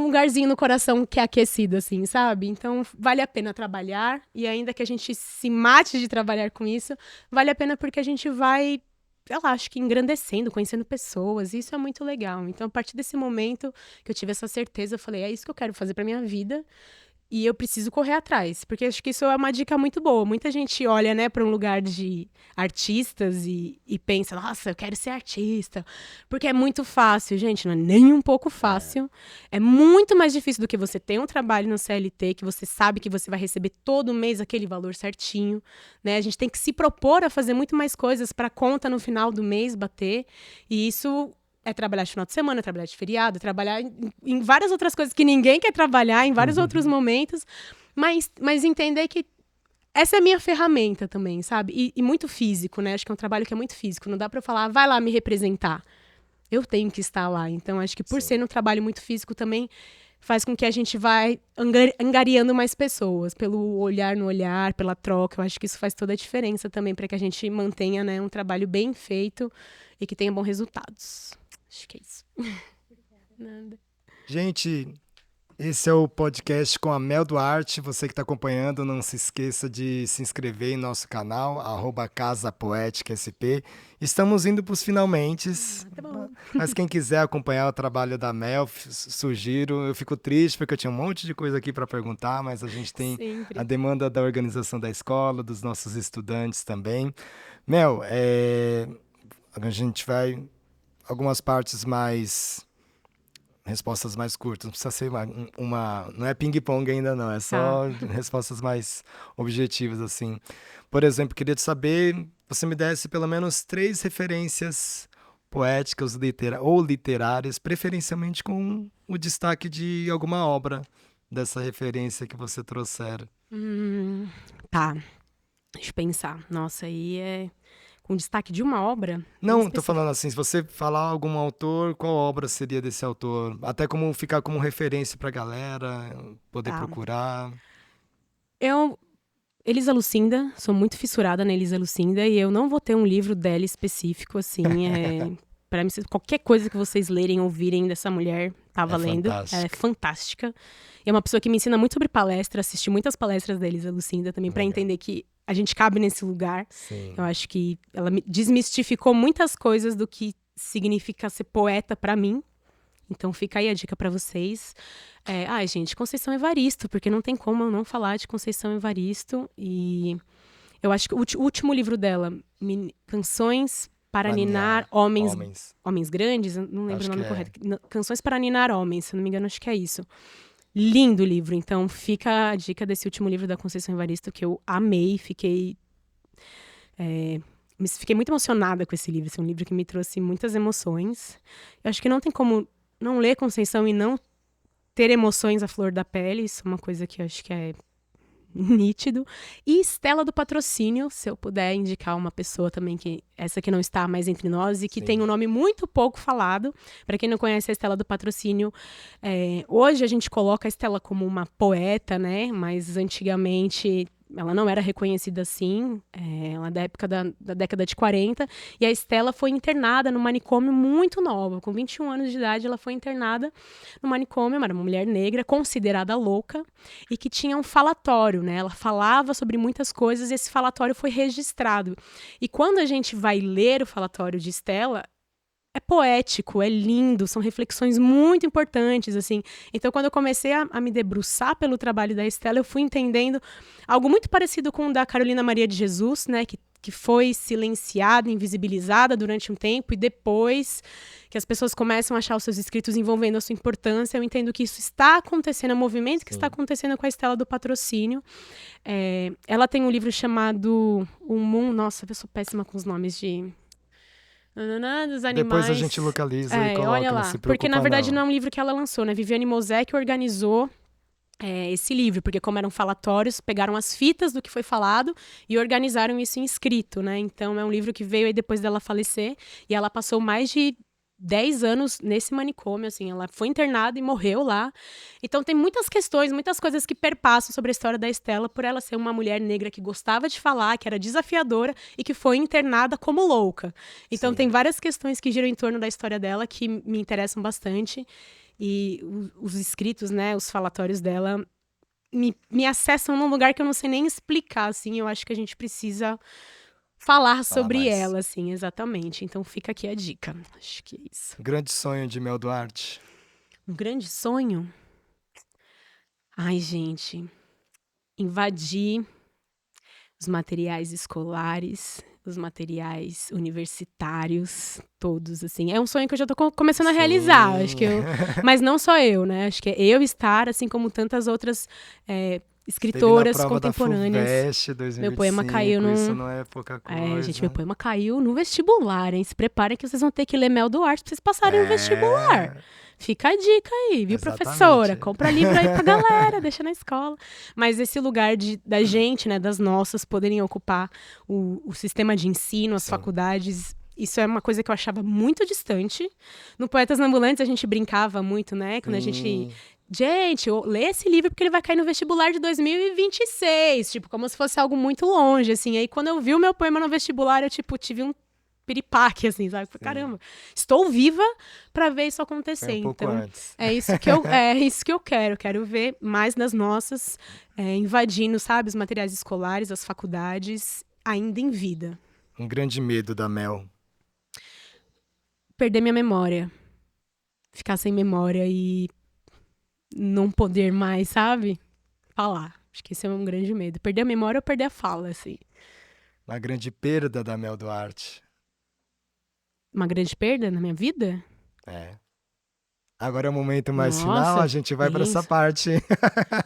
lugarzinho no coração que é aquecido, assim, sabe? Então, vale a pena trabalhar. E ainda que a gente se mate de trabalhar com isso, vale a pena porque a gente vai, eu acho que engrandecendo, conhecendo pessoas. E isso é muito legal. Então, a partir desse momento que eu tive essa certeza, eu falei, é isso que eu quero fazer pra minha vida. E eu preciso correr atrás, porque acho que isso é uma dica muito boa. Muita gente olha, né, para um lugar de artistas e pensa, nossa, eu quero ser artista, porque é muito fácil. Gente, não é nem um pouco fácil. É muito mais difícil do que você ter um trabalho no CLT, que você sabe que você vai receber todo mês aquele valor certinho, né? A gente tem que se propor a fazer muito mais coisas para a conta no final do mês bater, e isso é trabalhar de final de semana, trabalhar de feriado, trabalhar em várias outras coisas que ninguém quer trabalhar, em vários outros momentos, mas entender que essa é a minha ferramenta também, sabe? E muito físico, né? Acho que é um trabalho que é muito físico. Não dá pra eu falar, vai lá me representar. Eu tenho que estar lá. Então, acho que por ser um trabalho muito físico também faz com que a gente vai angariando mais pessoas, pelo olhar no olhar, pela troca. Eu acho que isso faz toda a diferença também para que a gente mantenha, né, um trabalho bem feito e que tenha bons resultados. Acho que é isso. Nada. Gente, esse é o podcast com a Mel Duarte. Você que está acompanhando, não se esqueça de se inscrever em nosso canal, @casapoéticasp. Estamos indo para os finalmente, Tá bom. mas quem quiser acompanhar o trabalho da Mel, sugiro. Eu fico triste porque eu tinha um monte de coisa aqui para perguntar, mas a gente tem Sempre. a demanda da organização da escola, dos nossos estudantes também. Mel, a gente vai algumas partes mais... respostas mais curtas, não precisa ser não é ping-pong ainda não, é só respostas mais objetivas, assim. Por exemplo, queria te saber, você me desse pelo menos 3 referências poéticas ou literárias, preferencialmente com o destaque de alguma obra dessa referência que você trouxer. Tá. Deixa eu pensar. Nossa, aí é com destaque de uma obra? Não, tô falando assim, se você falar algum autor, qual obra seria desse autor? Até como ficar como referência pra galera, poder Tá. procurar. Eu Elisa Lucinda, sou muito fissurada na Elisa Lucinda e eu não vou ter um livro dela específico, assim, para mim, qualquer coisa que vocês lerem, ouvirem dessa mulher, tá valendo. fantástica. Ela é fantástica. E é uma pessoa que me ensina muito sobre palestra, assisti muitas palestras da Elisa Lucinda também, para Legal. entender que a gente cabe nesse lugar. Sim. Eu acho que ela me desmistificou muitas coisas do que significa ser poeta para mim. Então fica aí a dica para vocês. Gente, Conceição Evaristo, porque não tem como eu não falar de Conceição Evaristo. E eu acho que o último livro dela, Canções para Ninar Homens Grandes, eu não lembro Acho o nome que é. correto. Canções para Ninar Homens, se eu não me engano, acho que é isso. Lindo livro. Então fica a dica desse último livro da Conceição Evaristo, que eu amei, fiquei muito emocionada com esse livro. Esse é um livro que me trouxe muitas emoções. Eu acho que não tem como não ler Conceição e não ter emoções à flor da pele. Isso é uma coisa que eu acho que é nítido. E Estela do Patrocínio, se eu puder indicar uma pessoa também, que essa que não está mais entre nós e que Sim. tem um nome muito pouco falado. Para quem não conhece a Estela do Patrocínio, hoje a gente coloca a Estela como uma poeta, né? Mas antigamente ela não era reconhecida assim, ela é da época da década de 40, e a Estela foi internada no manicômio muito nova, com 21 anos de idade, ela foi internada no manicômio, era uma mulher negra, considerada louca, e que tinha um falatório, né? Ela falava sobre muitas coisas, e esse falatório foi registrado. E quando a gente vai ler o falatório de Estela, é poético, é lindo, são reflexões muito importantes, assim. Então, quando eu comecei a me debruçar pelo trabalho da Estela, eu fui entendendo algo muito parecido com o da Carolina Maria de Jesus, né, que foi silenciada, invisibilizada durante um tempo, e depois que as pessoas começam a achar os seus escritos envolvendo a sua importância, eu entendo que isso está acontecendo, é um movimento que está acontecendo com a Estela do Patrocínio. Ela tem um livro chamado O Mundo... Nossa, eu sou péssima com os nomes dos animais. Depois a gente localiza e coloca, olha lá. não se preocupa, Porque, na verdade, não é um livro que ela lançou, né? Viviane Mosé que organizou esse livro, porque como eram falatórios, pegaram as fitas do que foi falado e organizaram isso em escrito, né? Então, é um livro que veio aí depois dela falecer, e ela passou mais de 10 anos nesse manicômio, assim, ela foi internada e morreu lá. Então tem muitas questões, muitas coisas que perpassam sobre a história da Estela, por ela ser uma mulher negra que gostava de falar, que era desafiadora e que foi internada como louca. Então tem várias questões que giram em torno da história dela que me interessam bastante, e os escritos, né, os falatórios dela me acessam num lugar que eu não sei nem explicar, assim. Eu acho que a gente precisa falar sobre mais. ela, assim, exatamente. Então fica aqui a dica. Acho que é isso. Grande sonho de Mel Duarte. Um grande sonho? Ai, gente, invadir os materiais escolares, os materiais universitários, todos, assim. É um sonho que eu já tô começando a realizar, acho que mas não só eu, né? Acho que é eu estar, assim como tantas outras escritoras Teve na prova contemporâneas. Da FUVEST 2025, meu poema caiu num... Isso não é pouca coisa. Gente, meu poema caiu no vestibular, hein? Se preparem que vocês vão ter que ler Mel Duarte pra vocês passarem no vestibular. Fica a dica aí, viu, Exatamente. professora? Compra livro aí pra galera, deixa na escola. Mas esse lugar da gente, né, das nossas, poderem ocupar o sistema de ensino, as faculdades, isso é uma coisa que eu achava muito distante. No Poetas Ambulantes a gente brincava muito, né? Quando a gente... Gente, lê esse livro porque ele vai cair no vestibular de 2026. Tipo, como se fosse algo muito longe, assim. Aí, quando eu vi o meu poema no vestibular, eu, tipo, tive um piripaque, assim, sabe? Caramba, estou viva pra ver isso acontecer. Foi um pouco então, antes. é isso que eu quero. Quero ver mais das nossas invadindo, sabe? Os materiais escolares, as faculdades, ainda em vida. Um grande medo da Mel. Perder minha memória. Ficar sem memória e não poder mais, sabe? Falar. Acho que esse é um grande medo. Perder a memória ou perder a fala, assim. Uma grande perda da Mel Duarte. Uma grande perda na minha vida? Agora é o momento mais Nossa, final, a gente vai pra essa isso. parte.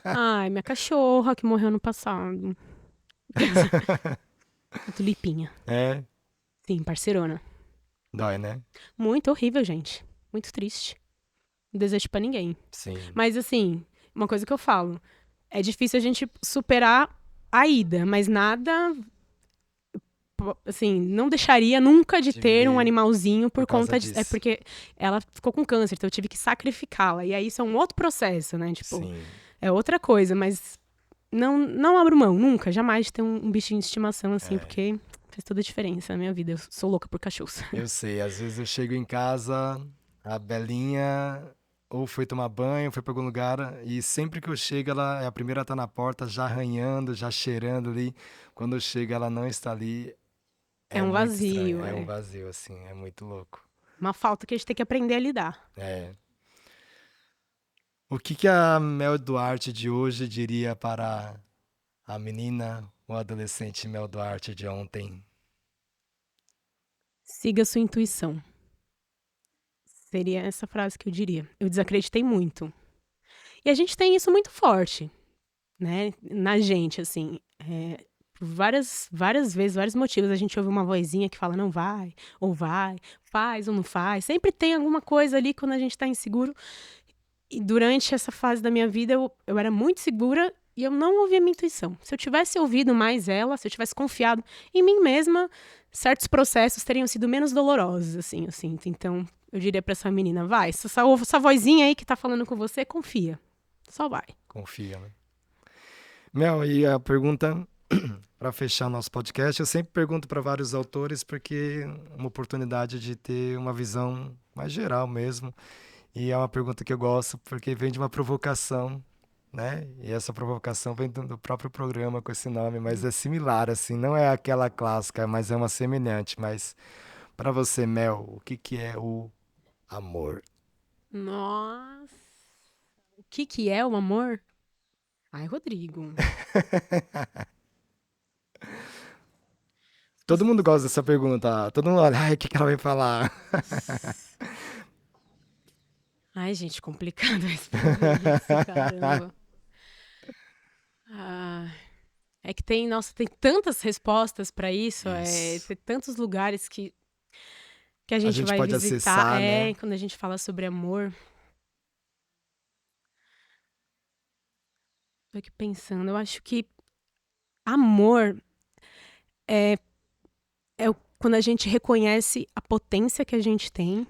Ai, minha cachorra que morreu no passado. A Tulipinha. Sim, parceirona. Dói, né? Muito horrível, gente. Muito triste. Não desejo pra ninguém. Sim. Mas, assim, uma coisa que eu falo. É difícil a gente superar a ida, mas nada... Assim, não deixaria nunca de ter um animalzinho por conta disso. É porque ela ficou com câncer, então eu tive que sacrificá-la. E aí isso é um outro processo, né? Tipo, Sim. é outra coisa, mas não abro mão, nunca, jamais de ter um bichinho de estimação, assim, porque faz toda a diferença na minha vida. Eu sou louca por cachorros. Eu sei, às vezes eu chego em casa, a Belinha ou foi tomar banho, foi pra algum lugar, e sempre que eu chego, ela é a primeira a estar na porta, já arranhando, já cheirando ali. Quando eu chego, ela não está ali. É um Muito estranho, vazio, é um é. vazio, assim, é muito louco. Uma falta que a gente tem que aprender a lidar. É. O que que a Mel Duarte de hoje diria para a menina ou adolescente Mel Duarte de ontem? Siga sua intuição. Seria essa frase que eu diria. Eu desacreditei muito. E a gente tem isso muito forte, né? Na gente, assim. Por várias vezes, vários motivos, a gente ouve uma vozinha que fala não vai, ou vai, faz ou não faz. Sempre tem alguma coisa ali quando a gente tá inseguro. E durante essa fase da minha vida, eu era muito segura e eu não ouvia minha intuição. Se eu tivesse ouvido mais ela, se eu tivesse confiado em mim mesma, certos processos teriam sido menos dolorosos, assim, eu sinto. Então, eu diria pra essa menina, vai, essa vozinha aí que tá falando com você, confia. Só vai. Confia, né? Mel, e a pergunta para fechar nosso podcast, eu sempre pergunto para vários autores porque é uma oportunidade de ter uma visão mais geral mesmo. E é uma pergunta que eu gosto porque vem de uma provocação, né? E essa provocação vem do próprio programa com esse nome, mas é similar, assim, não é aquela clássica, mas é uma semelhante. Mas para você, Mel, o que que é o amor? Nossa. O que é o amor? Ai, Rodrigo. Todo mundo gosta dessa pergunta. Todo mundo olha, ai, o que que ela vai falar? Ai, gente, complicado responder isso, caramba. Ah, é que tem tantas respostas pra isso, Isso. tem tantos lugares que a A gente gente vai pode visitar, acessar, né? quando a gente fala sobre amor. Tô aqui pensando, eu acho que amor quando a gente reconhece a potência que a gente tem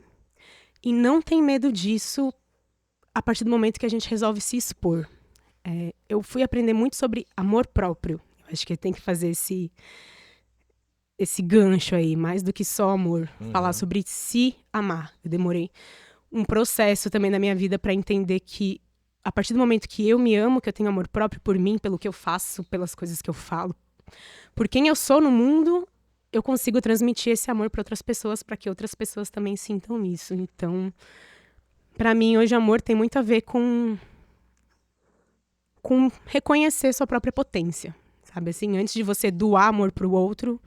e não tem medo disso a partir do momento que a gente resolve se expor. Eu fui aprender muito sobre amor próprio. Eu acho que tem que fazer esse gancho aí, mais do que só amor. Falar sobre se amar. Eu demorei um processo também na minha vida para entender que a partir do momento que eu me amo, que eu tenho amor próprio por mim, pelo que eu faço, pelas coisas que eu falo, por quem eu sou no mundo, eu consigo transmitir esse amor para outras pessoas, para que outras pessoas também sintam isso. Então, para mim, hoje, amor tem muito a ver com reconhecer sua própria potência, sabe? Assim, antes de você doar amor pro outro,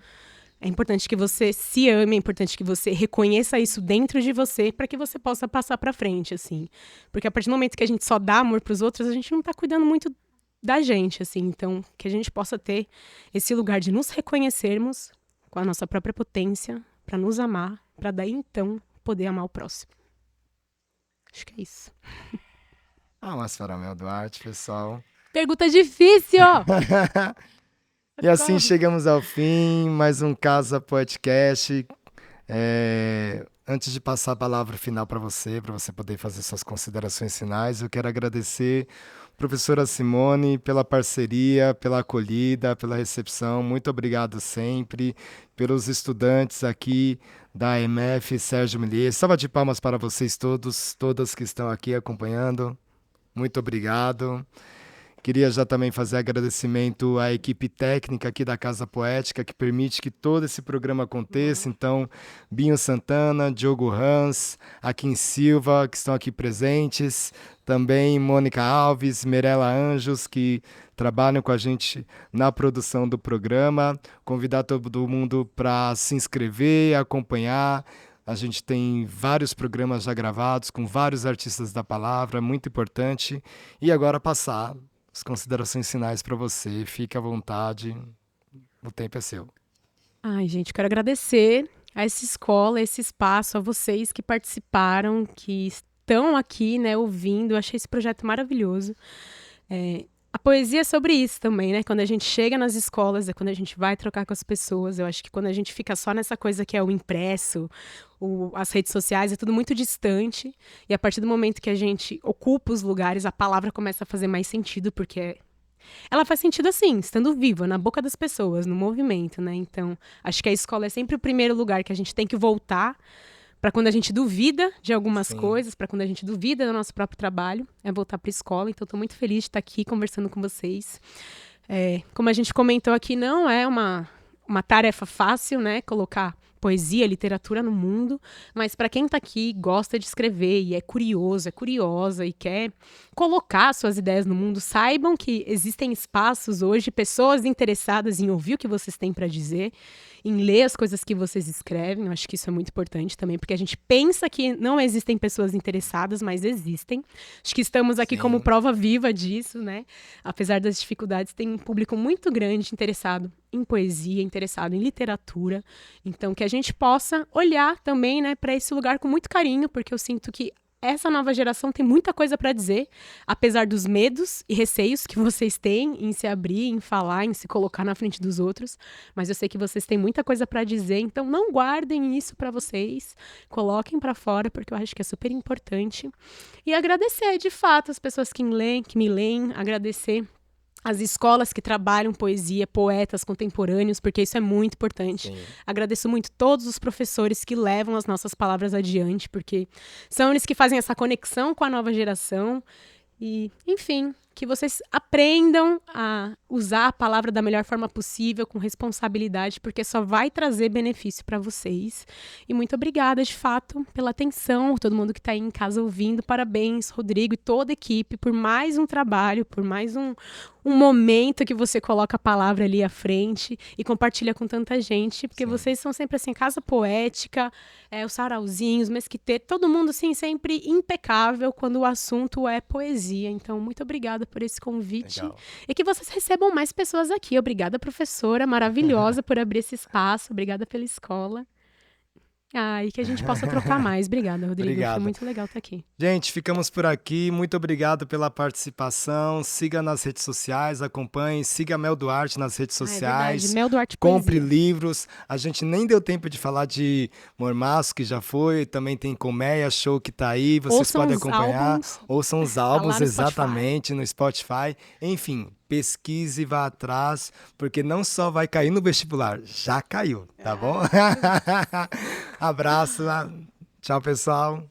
é importante que você se ame, é importante que você reconheça isso dentro de você para que você possa passar para frente, assim. Porque a partir do momento que a gente só dá amor pros outros, a gente não tá cuidando muito da gente, assim. Então, que a gente possa ter esse lugar de nos reconhecermos com a nossa própria potência, para nos amar, para daí então poder amar o próximo. Acho que é isso. Palmas para a Mel Duarte, pessoal. Pergunta difícil! E assim chegamos ao fim, mais um Casa Podcast. Antes de passar a palavra final para você poder fazer suas considerações finais, eu quero agradecer a professora Simone pela parceria, pela acolhida, pela recepção. Muito obrigado sempre. Pelos estudantes aqui da EMF, Sérgio Millier. Salva de palmas para vocês todas que estão aqui acompanhando. Muito obrigado. Queria já também fazer agradecimento à equipe técnica aqui da Casa Poética, que permite que todo esse programa aconteça. Então, Binho Santana, Diogo Hans, Akin Silva, que estão aqui presentes. Também Mônica Alves, Mirella Anjos, que trabalham com a gente na produção do programa. Convidar todo mundo para se inscrever, acompanhar. A gente tem vários programas já gravados com vários artistas da palavra, muito importante. E agora passar as considerações finais para você. Fique à vontade, o tempo é seu. Ai, gente, quero agradecer a essa escola, esse espaço, a vocês que participaram, que estão aqui, né, ouvindo. Eu achei esse projeto maravilhoso. A poesia é sobre isso também, né? Quando a gente chega nas escolas, é quando a gente vai trocar com as pessoas. Eu acho que quando a gente fica só nessa coisa que é o impresso, as redes sociais, é tudo muito distante. E a partir do momento que a gente ocupa os lugares, a palavra começa a fazer mais sentido, porque ela faz sentido assim, estando viva, na boca das pessoas, no movimento, né? Então, acho que a escola é sempre o primeiro lugar que a gente tem que voltar para quando a gente duvida de algumas Sim. coisas, para quando a gente duvida do nosso próprio trabalho, é voltar para a escola. Então, estou muito feliz de estar aqui conversando com vocês. Como a gente comentou aqui, não é uma tarefa fácil, né? Colocar poesia, literatura no mundo, mas para quem está aqui, gosta de escrever e é curioso, é curiosa e quer colocar suas ideias no mundo, saibam que existem espaços hoje, pessoas interessadas em ouvir o que vocês têm para dizer, em ler as coisas que vocês escrevem. Eu acho que isso é muito importante também, porque a gente pensa que não existem pessoas interessadas, mas existem. Acho que estamos aqui Sim. como prova viva disso, né? Apesar das dificuldades, tem um público muito grande interessado em poesia, interessado em literatura. Então, que a gente possa olhar também, né, para esse lugar com muito carinho, porque eu sinto que essa nova geração tem muita coisa para dizer, apesar dos medos e receios que vocês têm em se abrir, em falar, em se colocar na frente dos outros. Mas eu sei que vocês têm muita coisa para dizer, então não guardem isso para vocês, coloquem para fora, porque eu acho que é super importante. E agradecer, de fato, as pessoas que me leem, agradecer as escolas que trabalham poesia, poetas contemporâneos, porque isso é muito importante. Sim. Agradeço muito todos os professores que levam as nossas palavras adiante, porque são eles que fazem essa conexão com a nova geração. E, enfim, que vocês aprendam a usar a palavra da melhor forma possível, com responsabilidade, porque só vai trazer benefício para vocês. E muito obrigada, de fato, pela atenção, todo mundo que está aí em casa ouvindo. Parabéns, Rodrigo e toda a equipe, por mais um trabalho, por mais um momento que você coloca a palavra ali à frente e compartilha com tanta gente, porque Sim. vocês são sempre assim, Casa Poética, os sarauzinhos, mesquiteiro, todo mundo assim, sempre impecável quando o assunto é poesia. Então, muito obrigada por esse convite. Legal. E que vocês recebam mais pessoas aqui. Obrigada, professora, maravilhosa por abrir esse espaço. Obrigada pela escola. E que a gente possa trocar mais. Obrigada, Rodrigo. Obrigado. Foi muito legal estar aqui. Gente, ficamos por aqui. Muito obrigado pela participação. Siga nas redes sociais, acompanhe. Siga a Mel Duarte nas redes É sociais. verdade. Mel Duarte Compre Poesia. livros. A gente nem deu tempo de falar de Mormaço, que já foi. Também tem Colmeia Show, que tá aí. Vocês Ouçam podem os acompanhar. álbuns. Ouçam os Tá lá álbuns, no Spotify. exatamente, no Spotify. Enfim, pesquise e vá atrás, porque não só vai cair no vestibular, já caiu, tá bom? Abraço. Tchau, pessoal.